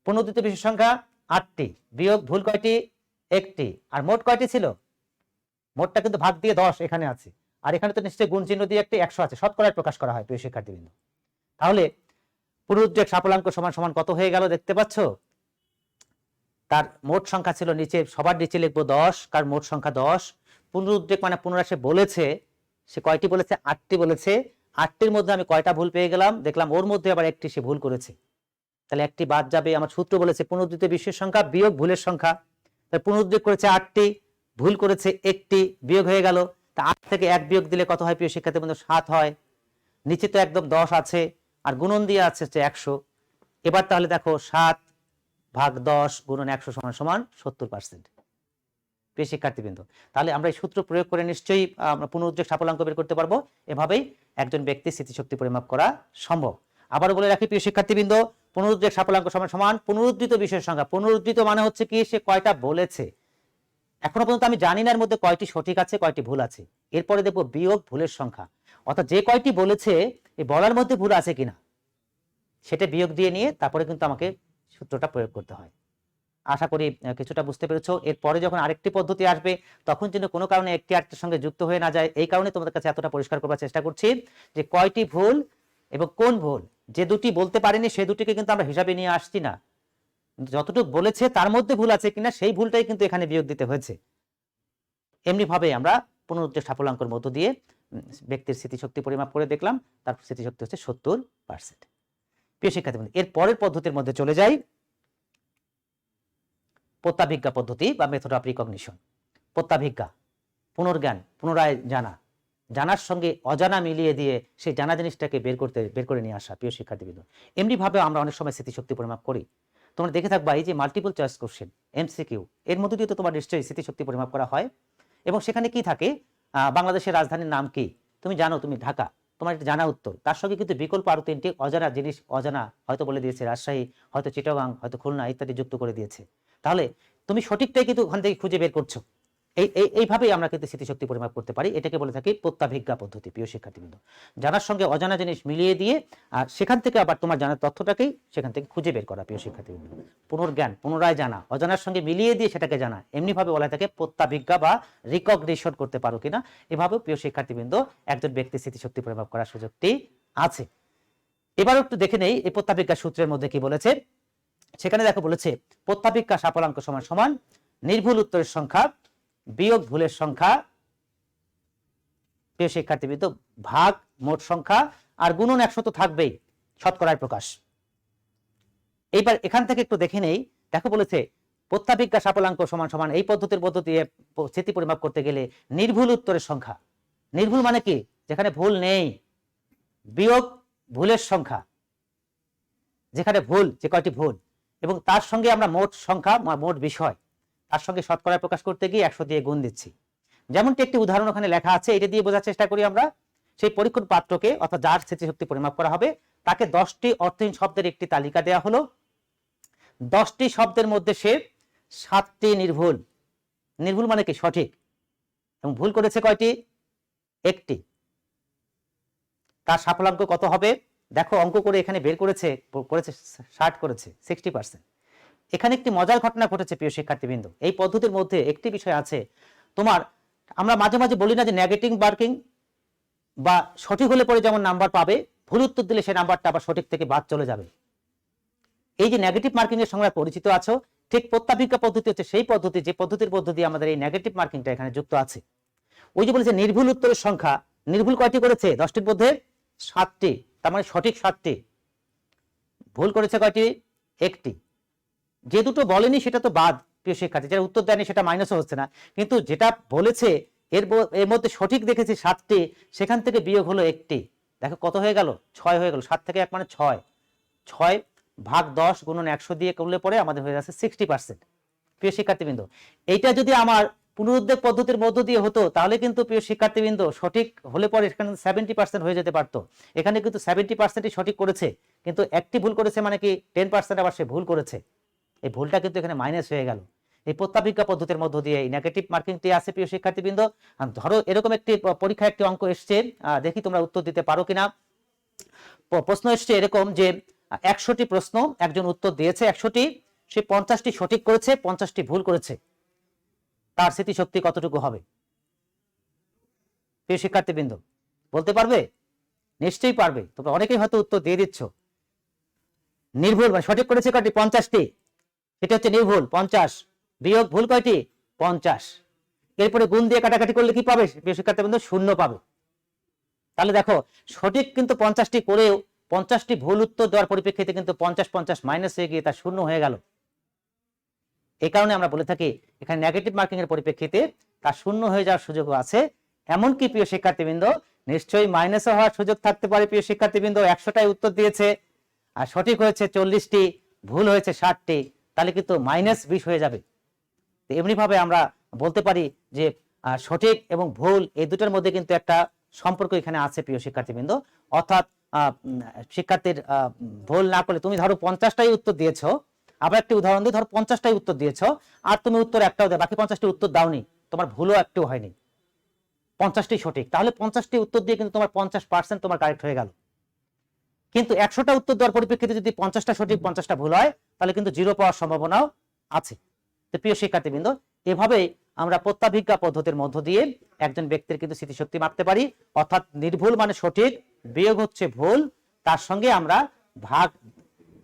পুনরুদ্ধিত বিষয়ের সংখ্যা 8টি, বিয়োগ ভুল কয়টি? 1টি। আর মোট কয়টি ছিল? মোটটা কিন্তু ভাগ দিয়ে 10 এখানে আছে, আর এখানে তো নিশ্চয়ই গুণ চিহ্ন দিয়ে একটি 100 আছে, শতকরায় প্রকাশ করা হয় প্রিয় শিক্ষার্থীবৃন্দ। তাহলে পুনরুদ্বেগ সাফল্যাঙ্ক সমান সমান কত হয়ে গেল দেখতে পাচ্ছ? তার মোট সংখ্যা ছিল, নিচে সবার নিচে লিখবো 10, কার মোট সংখ্যা 10। পুনরুদ্বেগ মানে পুনরায় সে বলেছে, সে কয়টি বলেছে? 8টি বলেছে। 8টির মধ্যে আমি কয়টা ভুল পেয়ে গেলাম? দেখলাম ওর মধ্যে আবার একটি সে ভুল করেছে, তাহলে একটি বাদ যাবে। আমার সূত্র বলেছে পুনরুদ্ধিত বিষয়ের সংখ্যা বিয়োগ ভুলের সংখ্যা। তাহলে পুনরুদ্বেগ করেছে 8টি, ভুল করেছে একটি, বিয়োগ হয়ে গেল। তা 8 থেকে 1 বিয়োগ দিলে কত হয় প্রিয় শিক্ষার্থীবৃন্দ? 7 হয়। নিচে তো একদম 10 আছে, আর গুণন দিয়ে আছে 100। এবার তাহলে দেখো 7 ভাগ 10 গুণন 100 সমান সমান 70%। প্রিয় শিক্ষার্থীবৃন্দ, তাহলে আমরা এই সূত্র প্রয়োগ করে নিশ্চয়ই আমরা পুনরুদ্বেগ সাফল্যাঙ্ক বের করতে পারবো। এভাবেই একজন ব্যক্তির স্মৃতিশক্তি পরিমাপ করা সম্ভব। আবার বলে রাখি প্রিয় শিক্ষার্থীবৃন্দ, পুনরুদ্বেগ সাফল্যাঙ্ক সমান সমান পুনরুদ্ধৃত বিষয়ের সংখ্যা। পুনরুদ্ধৃত মানে হচ্ছে কি? সে কয়টা বলেছে, এখনো পর্যন্ত আমি জানি না এর মধ্যে কয়টি সঠিক আছে কয়টি ভুল আছে। এরপরে দেখবো বিয়োগ ভুলের সংখ্যা, অর্থাৎ যে কয়টি বলেছে এই বলার মধ্যে ভুল আছে কিনা সেটা বিয়োগ দিয়ে নিয়ে তারপরে কিন্তু আমাকে সূত্রটা প্রয়োগ করতে হয়। আশা করি কিছুটা বুঝতে পেরেছো। এরপরে যখন আরেকটি পদ্ধতি আসবে তখন যেন কোনো কারণে একটি আরেকটির সঙ্গে যুক্ত হয়ে না যায়, এই কারণে তোমাদের কাছে এতটা পরিষ্কার করবার চেষ্টা করছি যে কয়টি ভুল এবং কোন ভুল। যে দুটি বলতে পারেনি সে দুটিকে কিন্তু আমরা হিসাবে নিয়ে আসছি না, যতটুকু বলেছে তার মধ্যে ভুল আছে কিনা সেই ভুলটাই কিন্তু এখানে বিয়োগ দিতে হয়েছে। এমনি ভাবে আমরা পুনরুদ্বেগ সাফল্যাঙ্কের মধ্য দিয়ে ব্যক্তির স্মৃতিশক্তি পরিমাপ করে দেখলাম, তার স্মৃতিশক্তি হচ্ছে 70%। প্রিয় শিক্ষার্থী, এর পরের পদ্ধতির মধ্যে চলে যাই, প্রত্যাভিজ্ঞা পদ্ধতি বা মেথড অফ রিকগনিশন। প্রত্যাভিজ্ঞা, পুনর্জ্ঞান, পুনরায় জানা, জানার সঙ্গে অজানা মিলিয়ে দিয়ে সেই জানা জিনিসটাকে বের করে নিয়ে আসা। প্রিয় শিক্ষার্থীবৃন্দ, এমনি ভাবে আমরা অনেক সময় স্মৃতিশক্তি পরিমাপ করি। তোমরা দেখে থাকবা এই যে মাল্টিপল চয়েস কোশ্চেন, এমসিকিউ, এর মধ্যে দিয়ে তো তোমার নিশ্চয়ই স্মৃতিশক্তি পরিমাপ করা হয়। এবং সেখানে কি থাকে? বাংলাদেশের রাজধানীর নাম কি? তুমি জানো, তুমি ঢাকা, তোমার একটা জানা উত্তর, তার সঙ্গে কিন্তু বিকল্প আরো 3টি অজানা জিনিস, অজানা হয়তো বলে দিয়েছে রাজশাহী, হয়তো চিটাগাং, হয়তো খুলনা ইত্যাদি যুক্ত করে দিয়েছে। তাহলে তুমি সঠিকটাই কিন্তু ওখান থেকে খুঁজে বের করছো। এইভাবেই আমরা কিন্তু স্মৃতিশক্তি পরিমাপ করতে পারি। এটাকে বলে থাকি প্রত্যাভিজ্ঞা পদ্ধতি। প্রিয় শিক্ষার্থীবৃন্দ, জানার সঙ্গে অজানা জিনিস মিলিয়ে দিয়ে আর সেখান থেকে আবার তোমার জানার তথ্যটাকেই সেখান থেকে খুঁজে বের করা। প্রিয় শিক্ষার্থীবৃন্দ, পুনর্জ্ঞান, পুনরায় জানা, অজানার সঙ্গে মিলিয়ে দিয়ে সেটাকে জানা, এমনি ভাবে বলা থাকে প্রত্যাভিজ্ঞা বা রিকগনিশন করতে পারো কিনা। এভাবে প্রিয় শিক্ষার্থীবৃন্দ একজন ব্যক্তির স্মৃতিশক্তি পরিমাপ করার সুযোগটি আছে। এবার একটু দেখে নেই এই প্রত্যাভিজ্ঞা সূত্রের মধ্যে কি বলেছে। সেখানে দেখো বলেছে প্রত্যাভিজ্ঞা সাফল্যাঙ্ক সমান সমান নির্ভুল উত্তরের সংখ্যা বিয়োগ ভুলের সংখ্যা, প্রিয় শিক্ষার্থীবৃন্দ, ভাগ মোট সংখ্যা, আর গুণন 100 তো থাকবেই, শতকরায় প্রকাশ। এইবার এখান থেকে একটু দেখে নেই, দেখো বলেছে প্রত্যাভিজ্ঞা সাফল্যাঙ্ক সমান সমান এই পদ্ধতির মধ্য দিয়ে স্মৃতি পরিমাপ করতে গেলে নির্ভুল উত্তরের সংখ্যা, নির্ভুল মানে কি? যেখানে ভুল নেই, বিয়োগ ভুলের সংখ্যা, যেখানে ভুল, যে কয়টি ভুল, এবং তার সঙ্গে আমরা মোট সংখ্যা, মোট বিষয়, তার সঙ্গে শতকরায় প্রকাশ করতে গিয়ে 100 দিয়ে গুণ দিচ্ছি। যেমনটি একটি উদাহরণ ওখানে লেখা আছে, এটা দিয়ে বোঝার চেষ্টা করি আমরা। সেই পরীক্ষণ পাত্রকে অর্থাৎ যার স্মৃতিশক্তি পরিমাপ করা হবে তাকে 10টি অর্থহীন শব্দের একটি তালিকা দেওয়া হলো। 10টি শব্দের মধ্যে সে 7টি নির্ভুল, নির্ভুল মানে কি সঠিক, এবং ভুল করেছে কয়টি? একটি। তার সাফল্যাঙ্ক কত হবে? দেখো অঙ্ক করে এখানে বের করেছে 60 করেছে, 60%। এখানে একটি মজার ঘটনা ঘটেছে প্রিয় শিক্ষার্থীবৃন্দ। এই পদ্ধতির মধ্যে একটি বিষয় আছে, তোমার আমরা মাঝে মাঝে বলি না যে নেগেটিভ মার্কিং বা সঠিক হলে পরে যেমন নাম্বার পাবে, ভুল উত্তর দিলে সেই নাম্বারটা আবার সঠিক থেকে বাদ চলে যাবে। এই যে নেগেটিভ মার্কিং এর সঙ্গে পরিচিত আছো, ঠিক প্রত্যাভিজ্ঞা পদ্ধতি হচ্ছে সেই পদ্ধতি যে পদ্ধতির মধ্য দিয়ে আমাদের এই নেগেটিভ মার্কিংটা এখানে যুক্ত আছে। ওই যে বলেছে নির্ভুল উত্তরের সংখ্যা, নির্ভুল কয়টি করেছে? 10টির মধ্যে 7টি, তার মানে সঠিক 7টি, ভুল করেছে কয়টি? একটি। যে দুটো বলেনি সেটা তো বাদ প্রিয় শিক্ষার্থী, যারা উত্তর দেয়নি সেটা মাইনাসও হচ্ছে না, কিন্তু যেটা বলেছে এর মধ্যে সঠিক দেখেছি 7টি, সেখান থেকে বিয়োগ হলো একটি। দেখো কত হয়ে গেল? 6 হয়ে গেল। 7 থেকে 1 মানে 6, 6 ভাগ 10 গুণন 100 দিয়ে করলে পরে আমাদের হয়ে যাচ্ছে 60%। প্রিয় শিক্ষার্থীবৃন্দ, এইটা যদি আমার পুনরুদ্যোগ পদ্ধতির মধ্য দিয়ে হতো তাহলে কিন্তু প্রিয় শিক্ষার্থীবৃন্দ সঠিক হলে পরে এখানে 70% হয়ে যেতে পারতো। এখানে কিন্তু 70%ই সঠিক করেছে, কিন্তু একটি ভুল করেছে মানে কি 10% আবার সে ভুল করেছে। এই ভুলটা কিন্তু এখানে মাইনাস হয়ে গেল। এই প্রত্যাভিজ্ঞা পদ্ধতির মধ্য দিয়ে এই নেগেটিভ মার্কিংটি আছে প্রিয় শিক্ষার্থীবৃন্দ। ধরো এরকম একটি পরীক্ষায় একটি অঙ্ক এসছে, দেখি তোমরা উত্তর দিতে পারো কিনা। প্রশ্ন এসছে এরকম যে 100টি প্রশ্ন একজন উত্তর দিয়েছে, 100টি, সে 50টি সঠিক করেছে, 50টি ভুল করেছে, তার স্মৃতিশক্তি কতটুকু হবে? প্রিয় শিক্ষার্থীবৃন্দ বলতে পারবে? নিশ্চয়ই পারবে, তোমরা অনেকেই হয়তো উত্তর দিয়ে দিচ্ছ। নির্ভুল মানে সঠিক করেছে কয়টি? 50টি, সেটা হচ্ছে নির্ভুল। 50 বিয়োগ ভুল কয়টি? 50। এরপরে গুণ দিয়ে কাটাকাটি করলে কি পাবে প্রিয় শিক্ষার্থীবৃন্দ? 0 পাবে। তাহলে দেখো সঠিক কিন্তু 50টি করেও 50টি ভুল উত্তর দেওয়ার পরিপ্রেক্ষিতে কিন্তু 50-50 মাইনাস হয়ে গিয়ে তা 0 হয়ে গেল। এই কারণে আমরা বলে থাকি এখানে নেগেটিভ মার্কিং এর পরিপ্রেক্ষিতে তা 0 হয়ে যাওয়ার সুযোগও আছে। এমনকি প্রিয় শিক্ষার্থীবৃন্দ নিশ্চয়ই মাইনাসও হওয়ার সুযোগ থাকতে পারে। প্রিয় শিক্ষার্থীবৃন্দ 100টাই উত্তর দিয়েছে আর সঠিক হয়েছে 40টি, ভুল হয়েছে 60টি, তাহলে কিন্তু -20 হয়ে যাবে। তো এমনি ভাবে আমরা বলতে পারি যে সঠিক এবং ভুল এই দুটোর মধ্যে কিন্তু একটা সম্পর্ক এখানে আছে প্রিয় শিক্ষার্থীবৃন্দ। অর্থাৎ শিক্ষার্থীর ভুল না করলে, তুমি ধরো 50টাই উত্তর দিয়েছো, আবার একটি উদাহরণ দিই, ধরো 50টাই উত্তর দিয়েছো আর তুমি উত্তর একটাও দাও, বাকি 50টি উত্তর দাওনি, তোমার ভুলও একটাও হয়নি, 50টি সঠিক, তাহলে 50টি উত্তর দিয়ে কিন্তু তোমার 50% তোমার কারেক্ট হয়ে গেল। কিন্তু 100টা উত্তর দেওয়ার পরিপ্রেক্ষিতে যদি 50টা সঠিক 50টা ভুল হয় তাহলে কিন্তু 0 পাওয়ার সম্ভাবনাও আছে। তো প্রিয় শিক্ষার্থীবৃন্দ এভাবেই আমরা প্রত্যাভিজ্ঞা পদ্ধতির মধ্য দিয়ে একজন ব্যক্তির কিন্তু স্মৃতিশক্তি মাপতে পারি। অর্থাৎ নির্ভুল মানে সঠিক, বিয়োগ হচ্ছে ভুল, তার সঙ্গে আমরা ভাগ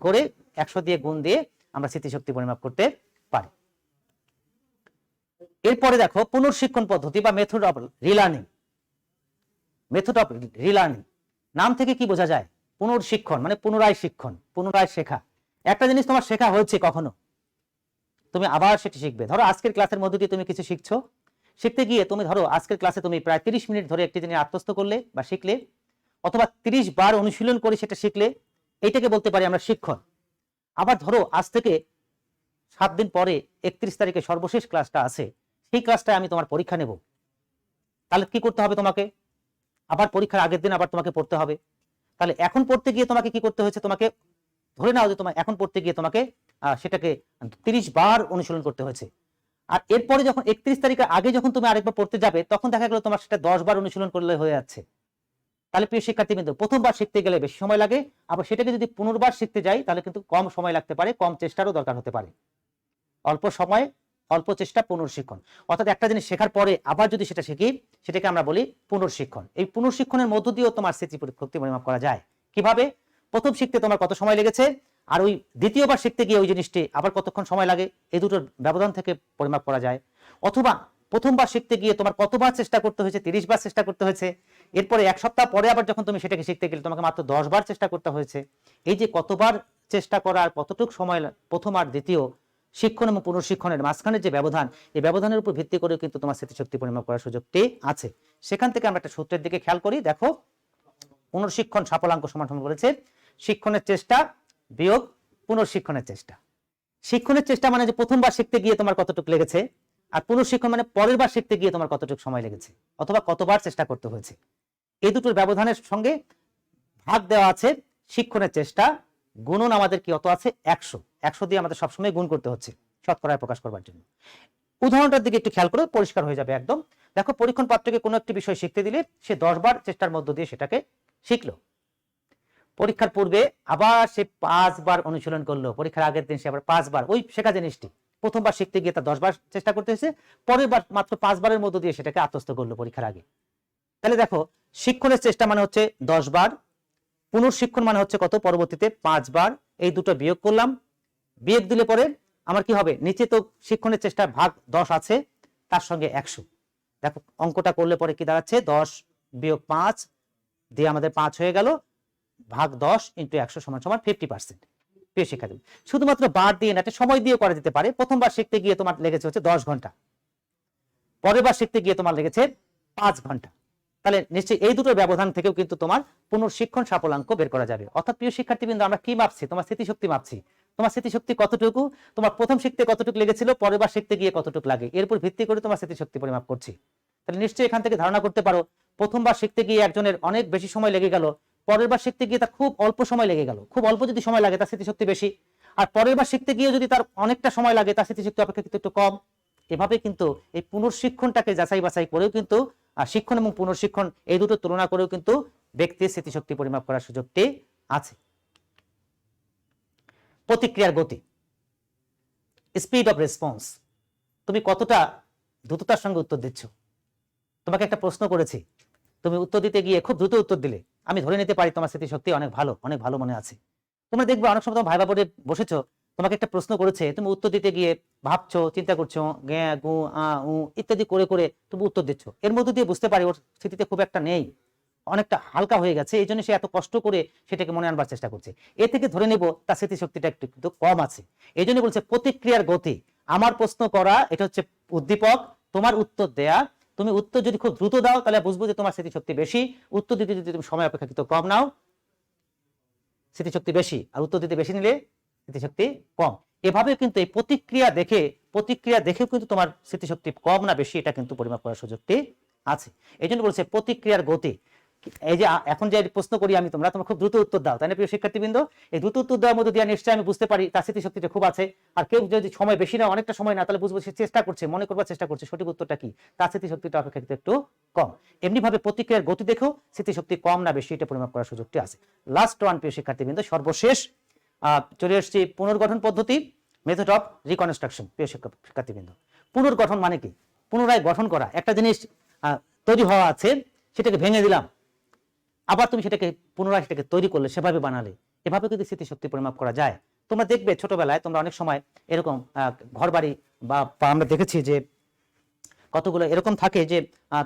করে 100 দিয়ে গুণ দিয়ে আমরা স্মৃতিশক্তি পরিমাপ করতে পারি। এরপরে দেখো পুনর্শিক্ষণ পদ্ধতি বা মেথড অফ রিলার্নিং। মেথড অফ রিলার্নিং নাম থেকে কি বোঝা যায়? পুনর্শিক্ষণ মানে পুনরায় শিক্ষণ, পুনরায় শেখা। একটা জিনিস তোমার শেখা হয়েছে কখনো, তুমি আবার সেটি শিখবে। ধরো আজকের ক্লাসের মধ্যে দিয়ে তুমি কিছু শিখছো, শিখতে গিয়ে তুমি ধরো আজকের ক্লাসে তুমি প্রায় 30 মিনিট ধরে একটি জিনিস আত্মস্থ করলে বা শিখলে, অথবা 30 বার অনুশীলন করে সেটা শিখলে, এইটাকে বলতে পারি আমরা শিক্ষণ। আবার ধরো আজ থেকে 7 দিন পরে 31 তারিখে সর্বশেষ ক্লাসটা আছে, সেই ক্লাসটায় আমি তোমার পরীক্ষা নেব, তাহলে কি করতে হবে? তোমাকে আবার পরীক্ষার আগের দিন আবার তোমাকে পড়তে হবে। তাহলে এখন পড়তে গিয়ে তোমাকে কি করতে হয়েছে? তোমাকে ধরে নাও যে তোমার এখন পড়তে গিয়ে তোমাকে সেটাকে 30 বার অনুশীলন করতে হয়েছে। আর এরপরে যখন 31 তারিখের আগে যখন তুমি আরেকবার পড়তে যাবে তখন দেখা গেল তোমার সেটা 10 বার অনুশীলন করলে হয়ে যাচ্ছে। তাহলে প্রিয় শিক্ষার্থীবৃন্দ প্রথমবার শিখতে গেলে বেশি সময় লাগে, আবার সেটাকে যদি পুনর্বার শিখতে যাই তাহলে কিন্তু কম সময় লাগতে পারে, কম চেষ্টারও দরকার হতে পারে। অল্প সময় অল্প চেষ্টা পুনর্শিক্ষণ। অর্থাৎ একটা জিনিস শেখার পরে আবার যদি সেটা শিখি সেটাকে আমরা বলি পুনর্শিক্ষণ। এই পুনর্শিক্ষণের মধ্য দিয়েও তোমার স্মৃতিশক্তি পরিমাপ করা যায়। কিভাবে? প্রথম শিখতে তোমার কত সময় লেগেছে আর ওই দ্বিতীয়বার শিখতে গিয়ে ওই জিনিসটি আবার কতক্ষণ সময় লাগে, এই দুটোর ব্যবধান থেকে পরিমাপ করা যায়। অথবা প্রথমবার শিখতে গিয়ে তোমার কতবার চেষ্টা করতে হয়েছে? 30 বার চেষ্টা করতে হয়েছে। এরপরে 1 সপ্তাহ পরে আবার যখন তুমি সেটাকে শিখতে গেলে তোমাকে মাত্র 10 বার চেষ্টা করতে হয়েছে। এই যে কতবার চেষ্টা করার কতটুকু সময় প্রথম আর দ্বিতীয় শিক্ষণ এবং পুনর্শিক্ষণের মাঝখানের যে ব্যবধান, এই ব্যবধানের উপর ভিত্তি করে কিন্তু তোমার স্মৃতিশক্তি পরিমাপ করার সুযোগটি আছে। সেখান থেকে আমরা একটা সূত্রের দিকে খেয়াল করি। দেখো পুনর্শিক্ষণ সাফল্যাঙ্ক সমান সমান বলেছে শিক্ষণের চেষ্টা বিয়োগ পুনর্শিক্ষণের চেষ্টা। শিক্ষণের চেষ্টা মানে যে প্রথমবার শিখতে গিয়ে তোমার কতটুকু লেগেছে, আর পুনর্শিক্ষণ মানে পরের বার শিখতে গিয়ে তোমার কতটুকু সময় লেগেছে অথবা কতবার চেষ্টা করতে হয়েছে। এই দুটোর ব্যবধানের সঙ্গে ভাগ দেওয়া আছে শিক্ষণের চেষ্টা, গুণন আমাদের কি অত আছে 100, 100 দিয়ে আমাদের সবসময় গুণ করতে হচ্ছে শতকরায় প্রকাশ করবার জন্য। উদাহরণটার দিকে একটু খেয়াল করে পরিষ্কার হয়ে যাবে একদম। দেখো, পরীক্ষণ পাত্রকে কোনো একটি বিষয় শিখতে দিলে সে 10 বার চেষ্টার মধ্য দিয়ে সেটাকে শিখলো। পরীক্ষার পূর্বে আবার সে 5 বার অনুশীলন করলো, পরীক্ষার আগের দিন সে আবার 5 বার ওই শেখা জিনিসটি প্রথমবার শিখতে গিয়ে তার 10 বার চেষ্টা করতে হয়েছে, পরের বার মাত্র 5 বারের মধ্য দিয়ে সেটাকে আত্মস্থ করলো পরীক্ষার আগে। তাহলে দেখো, শিক্ষণের চেষ্টা মানে হচ্ছে 10 বার, পুনর্শিক্ষণ মানে হচ্ছে কত, পরবর্তীতে 5 বার। এই দুটো বিয়োগ করলাম, বিয়োগ দিলে পরে আমার কি হবে, নিচে তো শিক্ষণের চেষ্টা ভাগ 10 আছে, তার সঙ্গে 100। দেখো অঙ্কটা করলে পরে কি দাঁড়াচ্ছে, 10 বিয়োগ 5 দিয়ে আমাদের 5 হয়ে গেল, ভাগ 10 ইন্টু 100 সমান সমান 50%। প্রিয় শিক্ষার্থী, শুধুমাত্র বার দিয়ে না, এটা সময় দিয়ে করা যেতে পারে। প্রথমবার শিখতে গিয়ে তোমার লেগেছে হচ্ছে 10 ঘন্টা, পরের বার শিখতে গিয়ে তোমার লেগেছে 5 ঘন্টা। তাহলে নিশ্চয়ই এই দুটোর ব্যবধান থেকেও কিন্তু তোমার পুনর্শিক্ষণ সাফল্যাঙ্ক বের করা যাবে। অর্থাৎ প্রিয় শিক্ষার্থীবৃন্দ, আমরা কি মাপছি, তোমার স্মৃতিশক্তি মাপছি। তোমার স্মৃতিশক্তি কতটুকু, তোমার প্রথম শিখতে কতটুকু লেগেছিল, পরের বার শিখতে গিয়ে কতটুকু লাগে, এর উপর ভিত্তি করে তোমার স্মৃতিশক্তি পরিমাপ করছি। তাহলে নিশ্চয়ই এখান থেকে ধারণা করতে পারো, প্রথমবার শিখতে গিয়ে একজনের অনেক বেশি সময় লেগে গেল, পরের বার শিখতে গিয়ে তার খুব অল্প সময় লেগে গেল। খুব অল্প যদি সময় লাগে তার স্মৃতিশক্তি বেশি, আর পরের বার শিখতে গিয়ে যদি তার অনেকটা সময় লাগে তার স্মৃতিশক্তি অপেক্ষাকৃত একটু কম। এভাবে কিন্তু এই পুনর্শিক্ষণটাকে যাচাই বাছাই করেও কিন্তু শিক্ষণ এবং পুনর্শিক্ষণ এই দুটো তুলনা করেও কিন্তু ব্যক্তির স্মৃতিশক্তি পরিমাপ করার সুযোগটি আছে। প্রতিক্রিয়ার গতি, স্পিড অফ রেসপন্স, তুমি কতটা দ্রুততার সঙ্গে উত্তর দিচ্ছ। তোমাকে একটা প্রশ্ন করেছি, তুমি উত্তর দিতে গিয়ে খুব দ্রুত উত্তর দিলে, আমি ধরে নিতে পারি তোমার স্মৃতিশক্তি অনেক ভালো, অনেক ভালো মনে আছে। তোমরা দেখবে অনেক সময় তোমার ভাইবা বোর্ডে বসেছো, তোমাকে একটা প্রশ্ন করেছে, তুমি উত্তর দিতে গিয়ে ভাবছো, চিন্তা করছো, গ্যাঁ গু আ উ ইত্যাদি করে করে তুমি উত্তর দিচ্ছ। এর মধ্যে দিয়ে বুঝতে পারি ওর স্মৃতিতে খুব একটা নেই, অনেকটা হালকা হয়ে গেছে, এই জন্য সে এত কষ্ট করে সেটাকে মনে আনবার চেষ্টা করছে। এ থেকে ধরে নেব তার স্মৃতিশক্তিটা একটু কিন্তু কম আছে। এই জন্য বলছে প্রতিক্রিয়ার গতি। আমার প্রশ্ন করা এটা হচ্ছে উদ্দীপক, তোমার উত্তর দেয়া। তুমি উত্তর যদি খুব দ্রুত দাও তাহলে বুঝবো যে তোমার স্মৃতিশক্তি বেশি, উত্তর দিতে যদি তুমি সময় অপেক্ষাকৃত কম নাও স্মৃতিশক্তি বেশি, আর উত্তর দিতে বেশি নিলে স্মৃতিশক্তি কম। এভাবে কিন্তু এই প্রতিক্রিয়া দেখেও কিন্তু তোমার স্মৃতিশক্তি কম না বেশি এটা কিন্তু পরিমাপ করার সুযোগটি আছে। এই জন্য বলছে প্রতিক্রিয়ার গতি। এই যে এখন যে প্রশ্ন করি আমি, তোমরা খুব দ্রুত উত্তর দাও, তাই না প্রিয় শিক্ষার্থীবৃন্দ? এই দ্রুত উত্তর দেওয়ার মধ্যে দিয়ে নিশ্চয়ই আমি বুঝতে পারি তার স্মৃতিশক্তিটা খুব আছে। আর কেউ যদি সময় বেশি না, অনেকটা সময় না, তাহলে বুঝবো সে চেষ্টা করছে, মনে করবার চেষ্টা করছে সঠিক উত্তরটা কি, তার স্মৃতিশক্তিটা অপেক্ষাকৃত একটু কম। এমনি ভাবে প্রতিক্রিয়ার গতি দেখো স্মৃতিশক্তি কম না বেশি এটা পরিমাপ করার সুযোগটি আছে। লাস্ট ওয়ান প্রিয় শিক্ষার্থীবৃন্দ, সর্বশেষ চলে এসেছি পুনর্গঠন পদ্ধতি, মেথড অফ রিকনস্ট্রাকশন। প্রিয় শিক্ষার্থীবৃন্দ, পুনর্গঠন মানে কি? পুনরায় গঠন করা। একটা জিনিস তৈরি হওয়া আছে, সেটাকে ভেঙে দিলাম, আবার তুমি সেটাকে পুনরায় সেটাকে তৈরি করলে, সেভাবে বানালে, এভাবে কিন্তু স্মৃতিশক্তি পরিমাপ করা যায়। তোমরা দেখবে ছোটবেলায় তোমরা অনেক সময় এরকম ঘর বাড়ি বা আমরা দেখেছি যে কতগুলো এরকম থাকে যে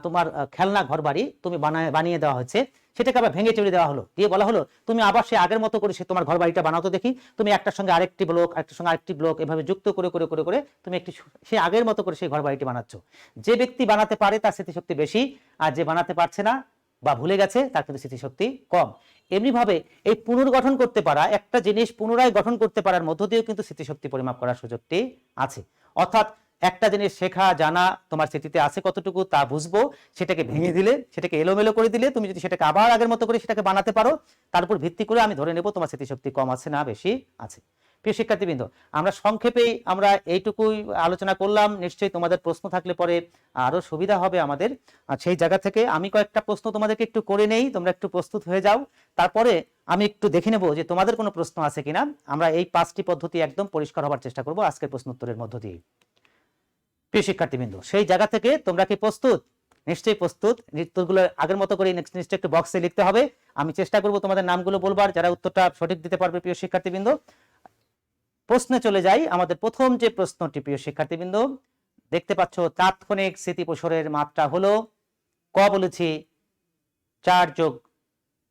তোমার খেলনা ঘর বাড়ি তুমি বানিয়ে দেওয়া হচ্ছে, সেটাকে আবার ভেঙে চুরে দেওয়া হলো, দিয়ে বলা হলো তুমি আবার সে আগের মতো করে সে তোমার ঘর বাড়িটা বানাতো দেখি। তুমি একটার সঙ্গে আরেকটি ব্লক, আরেকটার সঙ্গে আরেকটি ব্লক এভাবে যুক্ত করে করে করে করে তুমি একটি সে আগের মতো করে সেই ঘর বাড়িটি বানাচ্ছ। যে ব্যক্তি বানাতে পারে তার স্মৃতিশক্তি বেশি, আর যে বানাতে পারছে না বা ভুলে গেছে তার কিন্তু স্মৃতিশক্তি কম। এমনি ভাবে এই পুনর্গঠন করতে পারা, একটা জিনিস পুনরায় গঠন করতে পারার মধ্য দিয়েও কিন্তু স্মৃতিশক্তি পরিমাপ করার সুযোগটি আছে। অর্থাৎ একটা জিনিস শেখা জানা তোমার স্মৃতিতে আছে কতটুকু তা বুঝবো, সেটাকে ভেঙে দিলে, সেটাকে এলোমেলো করে দিলে, তুমি যদি সেটাকে আবার আগের মতো করে সেটাকে বানাতে পারো, তার উপর ভিত্তি করে আমি ধরে নেব তোমার স্মৃতিশক্তি কম আছে না বেশি আছে। প্রিয় শিক্ষার্থীবৃন্দ, আমরা সংক্ষেপেই আমরা এইটুকুই আলোচনা করলাম। নিশ্চয়ই তোমাদের প্রশ্ন থাকলে পরে আরো সুবিধা হবে আমাদের। সেই জায়গা থেকে আমি কয়েকটা প্রশ্ন তোমাদেরকে একটু করে নেই, তোমরা একটু প্রস্তুত হয়ে যাও। তারপরে আমি একটু দেখে নেব যে তোমাদের কোনো প্রশ্ন আছে কিনা। আমরা এই 5টি পদ্ধতি একদম পরিষ্কার হবার চেষ্টা করব আজকের প্রশ্ন উত্তরের মধ্য দিয়ে। প্রিয় শিক্ষার্থীবৃন্দ, সেই জায়গা থেকে তোমরা কি প্রস্তুত? নিশ্চয়ই প্রস্তুত। উত্তরগুলো আগের মতো করে নিশ্চয়ই একটু বক্সে লিখতে হবে। আমি চেষ্টা করব তোমাদের নামগুলো বলবার, যারা উত্তরটা সঠিক দিতে পারবে। প্রিয় শিক্ষার্থীবৃন্দ, প্রশ্নে চলে যাই। আমাদের প্রথম যে প্রশ্নটি প্রিয় শিক্ষার্থীবৃন্দ দেখতে পাচ্ছ, তাৎক্ষণিক স্মৃতি প্রসারের মাত্রা হলো, ক বলেছি 4 যোগ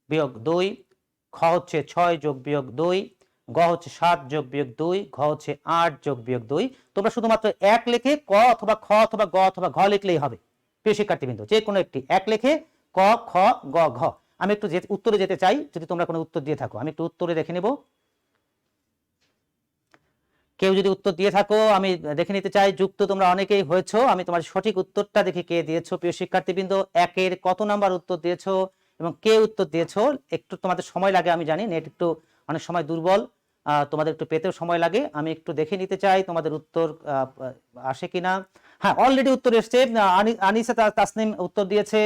বিয়োগ 2, খ হচ্ছে 6 যোগ বিয়োগ 2, গ হচ্ছে 7 যোগ বিয়োগ 2, ঘ হচ্ছে 8 যোগ বিয়োগ 2। তোমরা শুধুমাত্র এক লিখে ক অথবা খ অথবা গ অথবা ঘ লিখলেই হবে। প্রিয় শিক্ষার্থীবৃন্দ, যে কোনো একটি এক লিখে ক খ গ ঘ। আমি একটু উত্তরে যেতে চাই, যদি তোমরা কোনো উত্তর দিয়ে থাকো আমি একটু উত্তরে দেখে নেব। কেউ যদি উত্তর দিয়ে থাকো আমি দেখে নিতে চাই। যুক্ত তোমরা অনেকেই হয়েছো, আমি তোমার সঠিক উত্তরটা দেখি কে দিয়েছো। প্রিয় শিক্ষার্থীবৃন্দ, 1-এর কত নাম্বার উত্তর দিয়েছো এবং কে উত্তর দিয়েছো। একটু তোমাদের সময় লাগে আমি জানি, নেট একটু অনেক সময় দুর্বল, তোমাদের একটু পেতেও সময় লাগে। আমি একটু দেখে নিতে চাই তোমাদের উত্তর আসে কিনা। হ্যাঁ, অলরেডি উত্তর এসছে। আনিসা তাসনিম উত্তর দিয়েছে,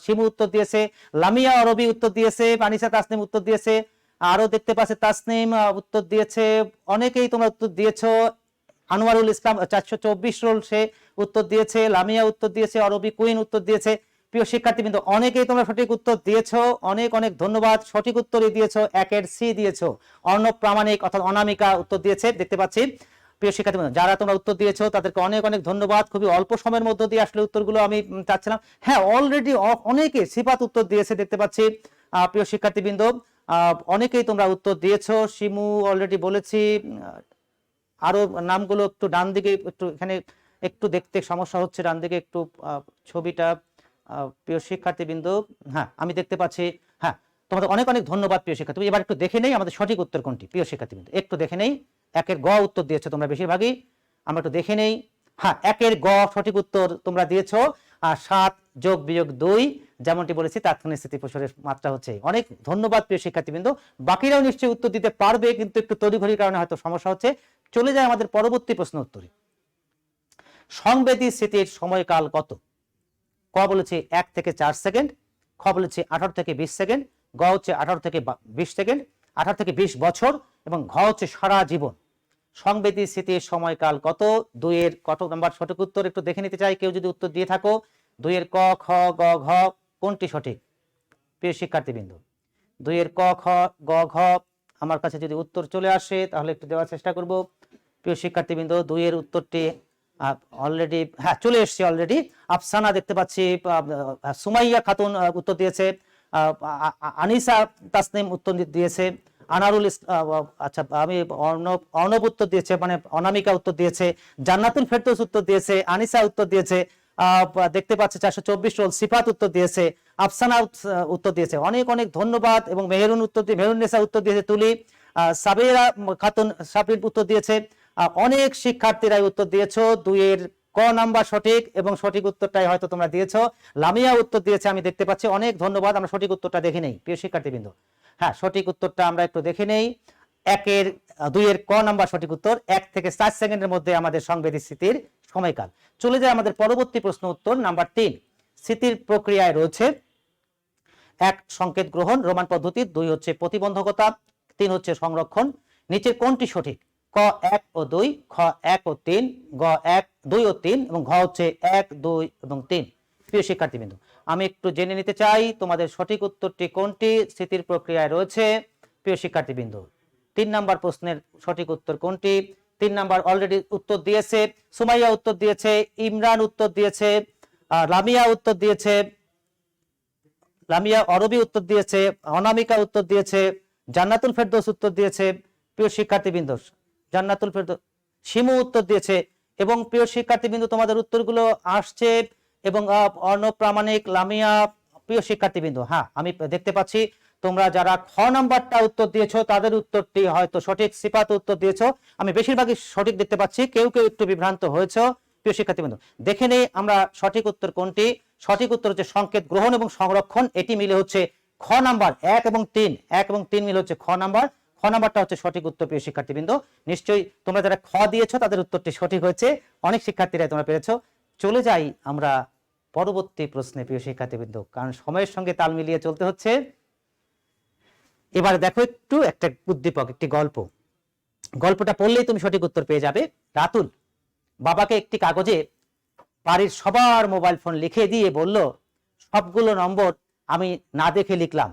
শিমু উত্তর দিয়েছে, লামিয়া অরবি উত্তর দিয়েছে, আনিসা তাসনিম উত্তর দিয়েছে, আরো দেখতে পাচ্ছে তাসনিম উত্তর দিয়েছে। অনেকেই তোমরা উত্তর দিয়েছো। আনোয়ারুল ইসলাম 424 রোল সে উত্তর দিয়েছে, লামিয়া উত্তর দিয়েছে, অরবি কুইন উত্তর দিয়েছে। প্রিয় শিক্ষার্থীবৃন্দ, অনেকেই তোমরা সঠিক উত্তর দিয়েছো, অনেক অনেক ধন্যবাদ। সঠিক উত্তরই দিয়েছো, 1-এর সি দিয়েছো। অর্ণব প্রামাণিক অর্থাৎ অনামিকা উত্তর দিয়েছে, দেখতে পাচ্ছি। প্রিয় শিক্ষার্থীবৃন্দ, যারা তোমরা উত্তর দিয়েছো তাদেরকে অনেক অনেক ধন্যবাদ। খুবই অল্প সময়ের মধ্যে দিয়ে আসলে উত্তরগুলো আমি চাচ্ছিলাম। হ্যাঁ, অলরেডি অনেকে সিফাত উত্তর দিয়েছে, দেখতে পাচ্ছি। প্রিয় শিক্ষার্থীবৃন্দ, অনেকেই তোমরা উত্তর দিয়েছো। শিমু অলরেডি বলেছি। আরো নামগুলো একটু ডান দিকে, একটু এখানে একটু দেখতে সমস্যা হচ্ছে, ডান দিকে একটু ছবিটা। প্রিয় শিক্ষার্থীবৃন্দ, হ্যাঁ আমি দেখতে পাচ্ছি। হ্যাঁ, তোমাদের অনেক অনেক ধন্যবাদ প্রিয় শিক্ষার্থী। এবার একটু দেখে নেই আমাদের সঠিক উত্তর কোনটি। প্রিয় শিক্ষার্থীবৃন্দ, একটু দেখে নেই। 1-এর গ উত্তর দিয়েছো তোমরা বেশিরভাগই, আমরা একটু দেখে নেই। হ্যাঁ, 1-এর গ সঠিক উত্তর তোমরা দিয়েছো। আর 7 যোগ বিয়োগ 2, যেমনটি বলেছি তাৎক্ষণিক স্থিতি প্রসারের মাত্রা হচ্ছে। অনেক ধন্যবাদ প্রিয় শিক্ষার্থীবৃন্দ। বাকিরাও নিশ্চয়ই উত্তর দিতে পারবে, কিন্তু একটু তড়িঘড়ির কারণে হয়তো সমস্যা হচ্ছে। চলে যায় আমাদের পরবর্তী প্রশ্ন উত্তরে। সংবেদী স্মৃতির সময়কাল কত? ক বলেছে 1 থেকে 4 সেকেন্ড, খ বলেছে 18 থেকে 20 সেকেন্ড, গ হচ্ছে 18 থেকে 20 সেকেন্ড, 18 থেকে 20 বছর, এবং ঘ হচ্ছে সারা জীবন। সংবেদী স্মৃতির সময়কাল কত? 2-এর কত নাম্বার সঠিক উত্তর একটু দেখে নিতে চাই, কেউ যদি উত্তর দিয়ে থাকো। 2-এর ক, খ, গ, ঘ কোনটি সঠিক প্রিয় শিক্ষার্থীবৃন্দ? 2-এর ক, খ, গ, ঘ আমার কাছে যদি উত্তর চলে আসে তাহলে একটু দেওয়ার চেষ্টা করব। প্রিয় শিক্ষার্থীবৃন্দ, 2-এর উত্তরটি অলরেডি, হ্যাঁ চলে এসছে অলরেডি। আফসানা দেখতে পাচ্ছি, সুমাইয়া খাতুন উত্তর দিয়েছে, আনিসা তাসনিম উত্তর দিয়েছে, আনারুল আচ্ছা আমি অর্ণব উত্তর দিয়েছে, মানে অনামিকা উত্তর দিয়েছে, জান্নাতুল ফেরদৌস উত্তর দিয়েছে, আনিসা উত্তর দিয়েছে, দেখতে পাচ্ছে 424 রোল সিফাত উত্তর দিয়েছে, আফসানা উত্তর দিয়েছে। অনেক অনেক ধন্যবাদ। এবং মেহেরুন উত্তর দিয়ে, মেহেরুন্নেসা উত্তর দিয়েছে, তুলি, সাবেরা খাতুন সাবির উত্তর দিয়েছে। অনেক শিক্ষার্থীরাই উত্তর দিয়েছো। 2-এর ক নাম্বার সঠিক, এবং সঠিক উত্তরটাই হয়তো তোমরা দিয়েছো। লামিয়া উত্তর দিয়েছে আমি দেখতে পাচ্ছি, অনেক ধন্যবাদ। আমরা সঠিক উত্তরটা দেখে নেই প্রিয় শিক্ষার্থীবৃন্দ। হ্যাঁ, সঠিক উত্তরটা আমরা একটু দেখে নেই। 2-এর ক নাম্বার সঠিক উত্তর। 1 থেকে 4 সেকেন্ডের মধ্যে আমাদের সংবেদী স্মৃতির সময়কাল। চলে যায় আমাদের পরবর্তী প্রশ্ন উত্তর নাম্বার 3। স্মৃতির প্রক্রিয়ায় রয়েছে 1 সংকেত গ্রহণ রোমান পদ্ধতি, 2 হচ্ছে প্রতিবন্ধকতা, 3 হচ্ছে সংরক্ষণ। নিচের কোনটি সঠিক? ক 1 ও 2, খ 1 ও 3, গ 1, 2 ও 3, এবং ঘ হচ্ছে 1, 2 এবং 3। প্রিয় শিক্ষার্থীবৃন্দ, আমি একটু জেনে নিতে চাই তোমাদের সঠিক উত্তরটি কোনটি স্মৃতির প্রক্রিয়ায় রয়েছে। প্রিয় শিক্ষার্থীবৃন্দ, 3 নাম্বার প্রশ্নের সঠিক উত্তর কোনটি? 3 নাম্বার অলরেডি উত্তর দিয়েছে, সুমাইয়া উত্তর দিয়েছে, ইমরান উত্তর দিয়েছে, লামিয়া উত্তর দিয়েছে, লামিয়া অরবি উত্তর দিয়েছে, অনামিকা উত্তর দিয়েছে, জান্নাতুল ফেরদৌস উত্তর দিয়েছে। প্রিয় শিক্ষার্থীবৃন্দ, জান্নাতুল ফেরদৌস, শিমু উত্তর দিয়েছে। এবং প্রিয় শিক্ষার্থীবৃন্দ, তোমাদের উত্তরগুলো আসছে, এবং অর্ণব প্রামাণিক, লামিয়া। প্রিয় শিক্ষার্থীবৃন্দ, হ্যাঁ আমি দেখতে পাচ্ছি তোমরা যারা খ নাম্বারটা উত্তর দিয়েছো তাদের উত্তরটি হয়তো সঠিক, সিফাত উত্তর দিয়েছো। আমি বেশিরভাগই সঠিক দেখতে পাচ্ছি, কেউ কেউ একটু বিভ্রান্ত হয়েছে। প্রিয় শিক্ষার্থীবৃন্দ, দেখে নেই আমরা সঠিক উত্তর কোনটি। সঠিক উত্তর হচ্ছে সংকেত গ্রহণ এবং সংরক্ষণ। এটি মিলে হচ্ছে খ নাম্বার। 1 এবং 3, 1 এবং 3 মিলে হচ্ছে খ নাম্বার। খ নাম্বারটা হচ্ছে সঠিক উত্তর। প্রিয় শিক্ষার্থীবৃন্দ, নিশ্চয়ই তোমরা যারা খ দিয়েছো তাদের উত্তরটি সঠিক হয়েছে। অনেক শিক্ষার্থীরাই তোমরা পেরেছো। চলে যাই আমরা পরবর্তী প্রশ্নে প্রিয় শিক্ষার্থীবৃন্দ, কারণ সময়ের সঙ্গে তাল মিলিয়ে চলতে হচ্ছে। এবার দেখো একটু একটা উদ্দীপক, একটি গল্প। গল্পটা পড়লেই তুমি সঠিক উত্তর পেয়ে যাবে। রাতুল বাবাকে একটি কাগজে বাড়ির সবার মোবাইল ফোন লিখে দিয়ে বলল, সবগুলো নম্বর আমি না দেখে লিখলাম।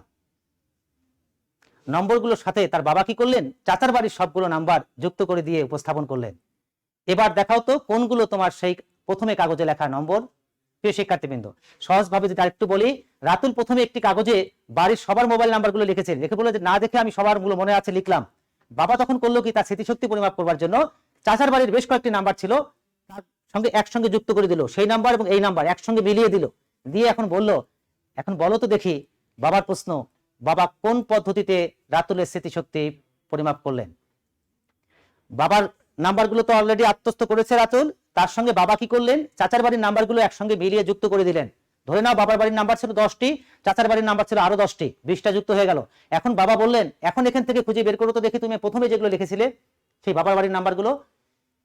নম্বরগুলোর সাথে তার বাবা কি করলেন? চাচার বাড়ির সবগুলো নাম্বার যুক্ত করে দিয়ে উপস্থাপন করলেন। এবার দেখাও তো কোনগুলো তোমার সেই প্রথমে কাগজে লেখা নম্বর। প্রিয় শিক্ষার্থীবৃন্দ, সহজভাবে যদি আরেকটু বলি, রাতুল প্রথমে একটি কাগজে বাড়ির সবার মোবাইল নাম্বারগুলো লিখেছে, লিখে বলল যে না দেখে আমি সবার গুলো মনে আছে লিখলাম। বাবা তখন করলো কি, তার স্মৃতিশক্তি পরিমাপ করবার জন্য চাচার বাড়ির বেশ কয়েকটি নাম্বার ছিল, তার সঙ্গে একসঙ্গে যুক্ত করে দিল। সেই নাম্বার এবং এই নাম্বার একসঙ্গে মিলিয়ে দিল, দিয়ে এখন বলল, এখন বলো তো দেখি, বাবার প্রশ্ন, বাবা কোন পদ্ধতিতে রাতুলের স্মৃতিশক্তি পরিমাপ করলেন? বাবার নাম্বারগুলো তো অলরেডি আত্মস্থ করেছে রাতুল, তার সঙ্গে বাবা কি করলেন? চাচার বাড়ির নাম্বারগুলো একসঙ্গে মিলিয়ে যুক্ত করে দিলেন। ধরে নাও বাবার বাড়ির নাম্বার ছিল 10টি, চাচার বাড়ির নাম্বার ছিল আরো 10টি, 20টা যুক্ত হয়ে গেল। এখন বাবা বললেন এখন এখান থেকে খুঁজে বের করো তো দেখি তুমি প্রথমে যেগুলো লিখেছিলে সেই বাবার বাড়ির নাম্বারগুলো।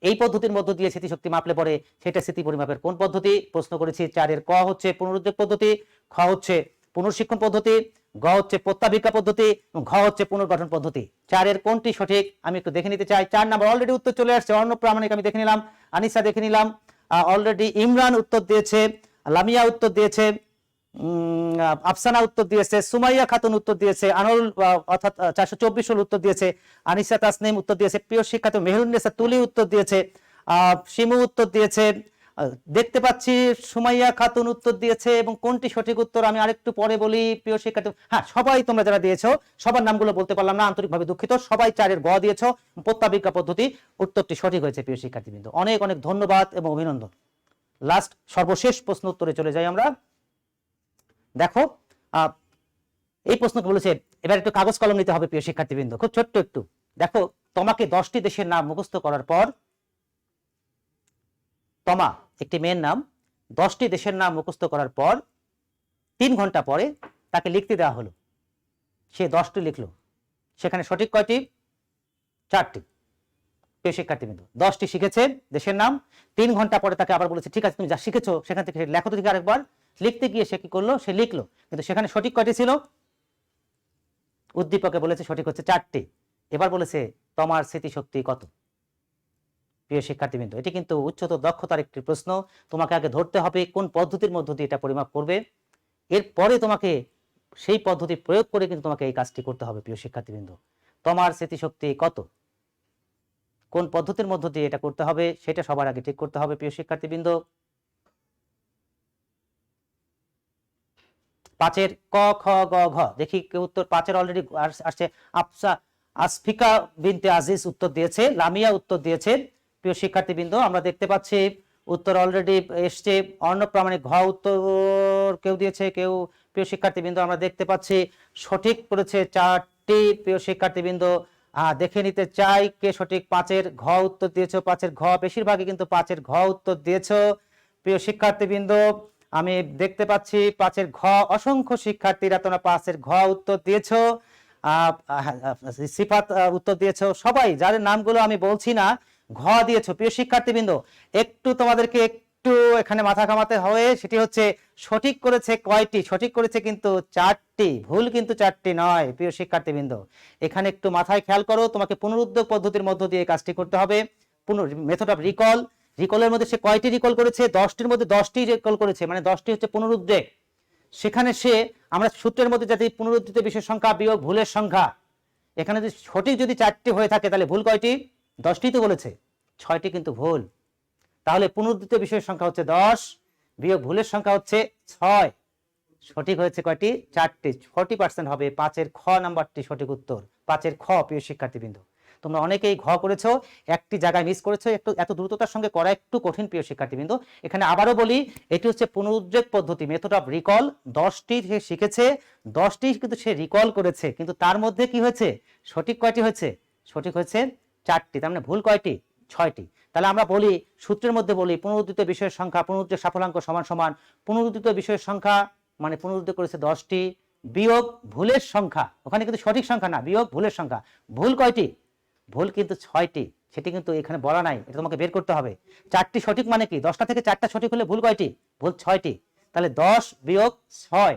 এই পদ্ধতির মধ্য দিয়ে স্মৃতিশক্তি মাপলে পরে সেটা স্মৃতি পরিমাপের কোন পদ্ধতি? প্রশ্ন করেছি 4-এর ক হচ্ছে পুনরুদ্যোগ পদ্ধতি, খ হচ্ছে পুনর্শিক্ষণ পদ্ধতি, গ হচ্ছে প্রত্যাবিজ্ঞা পদ্ধতি, ঘ হচ্ছে পুনর্গঠন পদ্ধতি। 4-এর কোনটি সঠিক আমি একটু দেখে নিতে চাই। 4 নাম্বার অলরেডি উত্তর চলে আসছে, অর্ণব প্রামাণিক আমি দেখে নিলাম, আনিসা দেখে নিলাম, অলরেডি ইমরান উত্তর দিয়েছে, লামিয়া উত্তর দিয়েছে, আফসানা উত্তর দিয়েছে, সুমাইয়া খাতুন উত্তর দিয়েছে, আনোয়ারুল অর্থাৎ 424 উত্তর দিয়েছে, আনিসা তাসনিম উত্তর দিয়েছে, প্রিয় শিক্ষার্থী মেহরুন্নেসা তুলি উত্তর দিয়েছে, শিমু উত্তর দিয়েছে, দেখতে পাচ্ছি সুমাইয়া খাতুন উত্তর দিয়েছে। এবং কোনটি সঠিক উত্তর আমি আরেকটু পরে বলি প্রিয় শিক্ষার্থী। হ্যাঁ, সবাই তোমরা যারা দিয়েছো সবার নামগুলো বলতে পারলাম না, আন্তরিকভাবে দুঃখিত। সবাই 4-এর গ দিয়েছো, প্রত্যাবিজ্ঞা পদ্ধতি উত্তরটি সঠিক হয়েছে প্রিয় শিক্ষার্থীবৃন্দ। অনেক অনেক ধন্যবাদ এবং অভিনন্দন। লাস্ট সর্বশেষ প্রশ্ন উত্তরে চলে যাই আমরা। দেখো এই প্রশ্ন বলেছে, এবার একটু কাগজ কলম নিতে হবে প্রিয় শিক্ষার্থীবৃন্দ, খুব ছোট্ট একটু। দেখো তোমাকে 10টি দেশের নাম মুখস্থ করার পর, তমা একটি মেয়ের নাম, 10টি দেশের নাম মুখস্থ করার পর 3 ঘন্টা পরে তাকে লিখতে দেওয়া হলো, সে 10টি লিখলো, সেখানে সঠিক কয়টি? 4টি। প্রিয় শিক্ষার্থীবৃন্দ 10টি শিখেছে দেশের নাম, 3 ঘন্টা পরে তাকে আবার বলেছে ঠিক আছে তুমি যা শিখেছো সেখান থেকে লেখো তো ঠিক আরেকবার। লিখতে গিয়ে সে কি করলো? সে লিখলো, কিন্তু সেখানে সঠিক কয়টি ছিল? উদ্দীপকে বলেছে সঠিক হচ্ছে 4টি। এবার বলেছে তোমার স্মৃতিশক্তি কত? প্রিয় শিক্ষার্থীবৃন্দ এটি কিন্তু উচ্চতর দক্ষতার একটি প্রশ্ন। তোমাকে আগে ধরতে হবে কোন পদ্ধতির মধ্য দিয়ে এটা পরিমাপ করবে, এরপরে তোমাকে সেই পদ্ধতি প্রয়োগ করে কিন্তু তোমাকে এই কাজটি করতে হবে প্রিয় শিক্ষার্থীবৃন্দ। তোমার স্মৃতিশক্তি কত, কোন পদ্ধতির মধ্য দিয়ে এটা করতে হবে সেটা সবার আগে ঠিক করতে হবে প্রিয় শিক্ষার্থীবৃন্দ। 5-এর ক খ গ ঘ দেখি উত্তর। 5-এর অলরেডি আসছে, আসফিকা বিনতে আজিজ উত্তর দিয়েছে, লামিয়া উত্তর দিয়েছে। প্রিয় শিক্ষার্থীবৃন্দ আমরা দেখতে পাচ্ছি উত্তর অলরেডি এসছে। অর্ণব প্রামাণিক ঘ উত্তর কেউ দিয়েছে, কেউ প্রিয় শিক্ষার্থীবৃন্দ আমরা দেখতে পাচ্ছি সঠিক করেছে 4টি। প্রিয় শিক্ষার্থীবৃন্দ দেখে নিতে চাই কে সঠিক। 5-এর ঘ উত্তর দিয়েছো, 5-এর ঘ, বেশিরভাগই কিন্তু 5-এর ঘ উত্তর দিয়েছো প্রিয় শিক্ষার্থীবৃন্দ। আমি দেখতে পাচ্ছি 5-এর ঘ, অসংখ্য শিক্ষার্থীরা তোমরা 5-এর ঘ উত্তর দিয়েছো। সিফাত উত্তর দিয়েছো, সবাই যাদের নামগুলো আমি বলছি না ঘ দিয়েছো প্রিয় শিক্ষার্থীবৃন্দ। একটু তোমাদেরকে একটু এখানে মাথা ঘামাতে হবে, সেটি হচ্ছে সঠিক করেছে কয়টি? সঠিক করেছে কিন্তু 4টি, ভুল কিন্তু 4টি নয় প্রিয় শিক্ষার্থীবৃন্দ। এখানে একটু মাথায় খেয়াল করো, তোমাকে পুনরুদ্যোগ পদ্ধতির মধ্য দিয়ে কাজটি করতে হবে। মেথড অফ রিকল, রিকলের মধ্যে সে কয়টি রিকল করেছে? 10টির মধ্যে 10টি রিকল করেছে, মানে 10টি হচ্ছে পুনরুদ্বেগ। সেখানে সে আমরা সূত্রের মধ্যে যাতে পুনরুদ্ধিত বিষয়ের সংখ্যা বিয়োগ ভুলের সংখ্যা, এখানে যদি সঠিক যদি 4টি হয়ে থাকে তাহলে ভুল কয়টি? 10টি তো বলেছে, 6টি কিন্তু ভুল। তাহলে পুনরুদ্ধিত বিষয়ের সংখ্যা হচ্ছে 10, বিয়োগ ভুলের সংখ্যা হচ্ছে 6, সঠিক হয়েছে কয়টি? 4টি। 40% হবে 5-এর খ নাম্বারটি সঠিক উত্তর। 5-এর খ প্রিয় শিক্ষার্থীবৃন্দ, তোমরা অনেকেই ঘ করেছো, একটি জায়গায় মিস করেছো, একটু এত দ্রুততার সঙ্গে করা একটু কঠিন প্রিয় শিক্ষার্থীবৃন্দ। এখানে আবারও বলি এটি হচ্ছে পুনরুদ্বেগ পদ্ধতি, মেথড অফ রিকল। 10টি সে শিখেছে, 10টি কিন্তু সে রিকল করেছে, কিন্তু তার মধ্যে কি হয়েছে? সঠিক কয়টি হয়েছে? সঠিক হয়েছে 4টি, তার মানে ভুল কয়টি? 6টি। তাহলে আমরা বলি সূত্রের মধ্যে বলি পুনরুদ্ধিত বিষয়ের সংখ্যা, পুনরুদ্বেগ সাফল্যাঙ্ক সমান সমান পুনরুদ্ধিত বিষয়ের সংখ্যা মানে পুনরুদ্বেগ করেছে 10টি, বিয়োগ ভুলের সংখ্যা, ওখানে কিন্তু সঠিক সংখ্যা না, বিয়োগ ভুলের সংখ্যা। ভুল কয়টি? ভুল কিন্তু 6টি, সেটি কিন্তু এখানে বলা নাই, এটা তোমাকে বের করতে হবে। 4টি সঠিক মানে কি? 10টা থেকে 4টা সঠিক হলে ভুল কয়টি? ভুল 6টি। তাহলে 10 বিয়োগ 6,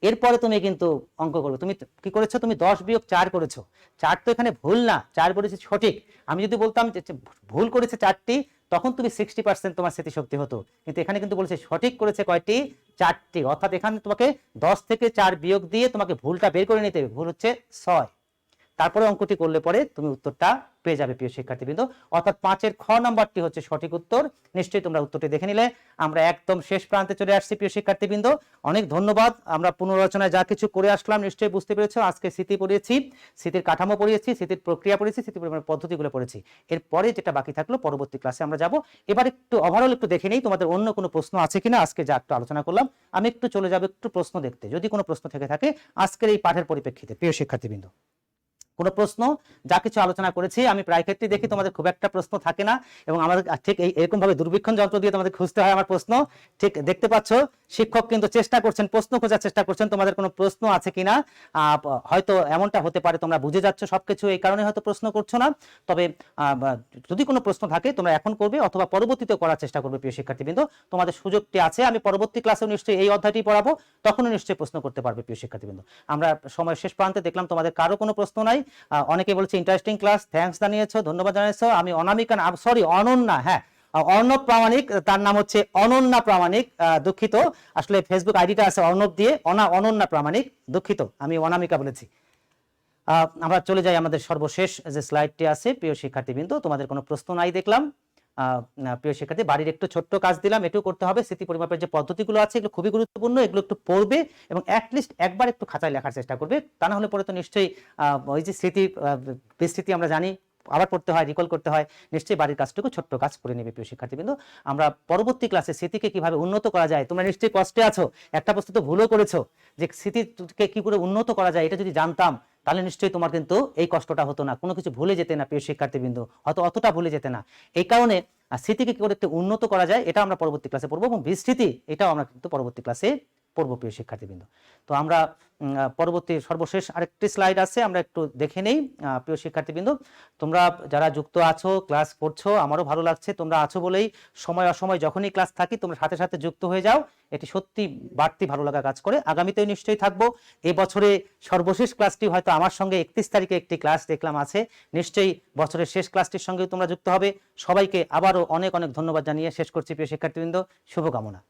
এরপরে তুমি কিন্তু অঙ্ক করবে। তুমি কি করেছো? তুমি 10 বিয়োগ 4 করেছো। 4 তো এখানে ভুল না, 4 বলেছে সঠিক। আমি যদি বলতাম যে ভুল করেছে 4টি, তখন তুমি 60% তোমার স্মৃতিশক্তি হতো, কিন্তু এখানে কিন্তু বলেছে সঠিক করেছে কয়টি? 4টি। অর্থাৎ এখানে তোমাকে 10 থেকে 4 বিয়োগ দিয়ে তোমাকে ভুলটা বের করে নিতে হবে, ভুল হচ্ছে 6। তারপরে অঙ্কটি করলে পরে তুমি উত্তরটা পেয়ে যাবে প্রিয় শিক্ষার্থীবৃন্দ। অর্থাৎ 5-এর খ নাম্বারটি হচ্ছে সঠিক উত্তর। নিশ্চয়ই তোমরা উত্তরটি দেখে নিলে। আমরা একদম শেষ প্রান্তে চলে আসছি প্রিয় শিক্ষার্থীবৃন্দ, অনেক ধন্যবাদ। আমরা পুনরালোচনায় যা কিছু করে আসলাম নিশ্চয়ই বুঝতে পেরেছো। আজকে স্মৃতি পড়িয়েছি, স্মৃতির কাঠামো পড়িয়েছি, স্মৃতির প্রক্রিয়া পড়েছি, স্মৃতি পরিমাপের পদ্ধতিগুলো পড়েছি। এরপরে যেটা বাকি থাকলো পরবর্তী ক্লাসে আমরা যাব। এবার একটু ওভারঅল একটু দেখে নেই তোমাদের অন্য কোনো প্রশ্ন আছে কিনা। আজকে যা একটু আলোচনা করলাম, আমি একটু চলে যাব একটু প্রশ্ন দেখতে, যদি কোনো প্রশ্ন থেকে থাকে আজকের এই পাঠের পরিপ্রেক্ষিতে প্রিয় শিক্ষার্থীবৃন্দ। কোনো প্রশ্ন যা কিছু আলোচনা করেছি আমি প্রায় ক্ষেত্রে দেখি তোমাদের খুব একটা প্রশ্ন থাকে না, এবং আমাদের ঠিক এরকম ভাবে দূরবীক্ষণ যন্ত্র দিয়ে তোমাদের খুঁজতে হয় আমার প্রশ্ন। ঠিক দেখতে পাচ্ছ শিক্ষক কিন্তু চেষ্টা করছেন, প্রশ্ন খোঁজার চেষ্টা করছেন তোমাদের কোনো প্রশ্ন আছে কিনা। হয়তো এমনটা হতে পারে তোমরা বুঝে যাচ্ছ সবকিছু, এই কারণে হয়তো প্রশ্ন করছো না। তবে যদি কোনো প্রশ্ন থাকে তোমরা এখন করবে অথবা পরবর্তীতে করার চেষ্টা করবে প্রিয় শিক্ষার্থীবৃন্দ, তোমাদের সুযোগটি আছে। আমি পরবর্তী ক্লাসেও নিশ্চয়ই এই অধ্যায়টি পড়াবো, তখনও নিশ্চয়ই প্রশ্ন করতে পারবে প্রিয় শিক্ষার্থীবৃন্দ। আমরা সময় শেষ প্রান্তে দেখলাম তোমাদের কারো কোনো প্রশ্ন নাই। অনেকে বলছে ইন্টারেস্টিং ক্লাস, থ্যাঙ্কস জানিয়েছো, ধন্যবাদ জানিয়েছো। আমি অনামিকা সরি অনন্যা, হ্যাঁ অর্ণব প্রামাণিক, তার নাম হচ্ছে অনন্যা প্রামাণিক, দুঃখিত আসলে ফেসবুক আইডিটা আছে অর্ণব দিয়ে, অনন্যা প্রামাণিক, দুঃখিত আমি অনামিকা বলেছি। আমরা চলে যাই আমাদের সর্বশেষ যে স্লাইডটি আছে প্রিয় শিক্ষার্থীবৃন্দ, তোমাদের কোনো প্রশ্ন নাই দেখলাম। প্রিয় শিক্ষার্থী, বাড়ির একটু ছোট্ট কাজ দিলাম, এটাও করতে হবে। স্মৃতি পরিমাপের যে পদ্ধতিগুলো আছে এগুলো খুবই গুরুত্বপূর্ণ, এগুলো একটু পড়বে এবং অ্যাটলিস্ট একবার একটু খাতায় লেখার চেষ্টা করবে, তা না হলে পরে তো নিশ্চয়ই ওই যে বিস্মৃতি আমরা জানি আবার পড়তে হয়, রিকল করতে হয়, নিশ্চয়ই বাড়ির কাজটুকু ছোট্ট কাজ করে নেবে প্রিয় শিক্ষার্থীবৃন্দ। আমরা পরবর্তী ক্লাসে স্মৃতিকে কিভাবে উন্নত করা যায়, তোমরা নিশ্চয়ই কষ্টে আছো, একটা বস্তু তো ভুলও করেছো, যে স্মৃতিকে কি করে উন্নত করা যায় এটা যদি জানতাম তাহলে নিশ্চয়ই তোমার কিন্তু এই কষ্টটা হতো না, কোনো কিছু ভুলে যেতে না প্রিয় শিক্ষার্থীবৃন্দ, হয়তো অতটা ভুলে যেতে না। এই কারণে স্মৃতিকে কি করে একটু উন্নত করা যায় এটা আমরা পরবর্তী ক্লাসে পড়বো, এবং বিস্মৃতি এটাও আমরা কিন্তু পরবর্তী ক্লাসে পড়বো প্রিয় শিক্ষার্থীবৃন্দ। তো আমরা পরবর্তী সর্বশেষ আরেকটি স্লাইড আছে, আমরা একটু দেখে নেই। প্রিয় শিক্ষার্থীবৃন্দ, তোমরা যারা যুক্ত আছো ক্লাস করছো, আমারও ভালো লাগছে, তোমরা আছো বলেই সময় অসময় যখনই ক্লাস থাকি তোমরা সাথে সাথে যুক্ত হয়ে যাও, এটি সত্যি বাড়তি ভালো লাগা কাজ করে। আগামীতেও নিশ্চয়ই থাকবো। এই বছরে সর্বশেষ ক্লাসটি হয়তো আমার সঙ্গে 31 তারিখে একটি ক্লাস দেখলাম আছে, নিশ্চয়ই বছরের শেষ ক্লাসটির সঙ্গে তোমরা যুক্ত হবে। সবাইকে আবারও অনেক অনেক ধন্যবাদ জানিয়ে শেষ করছি প্রিয় শিক্ষার্থীবৃন্দ, শুভকামনা।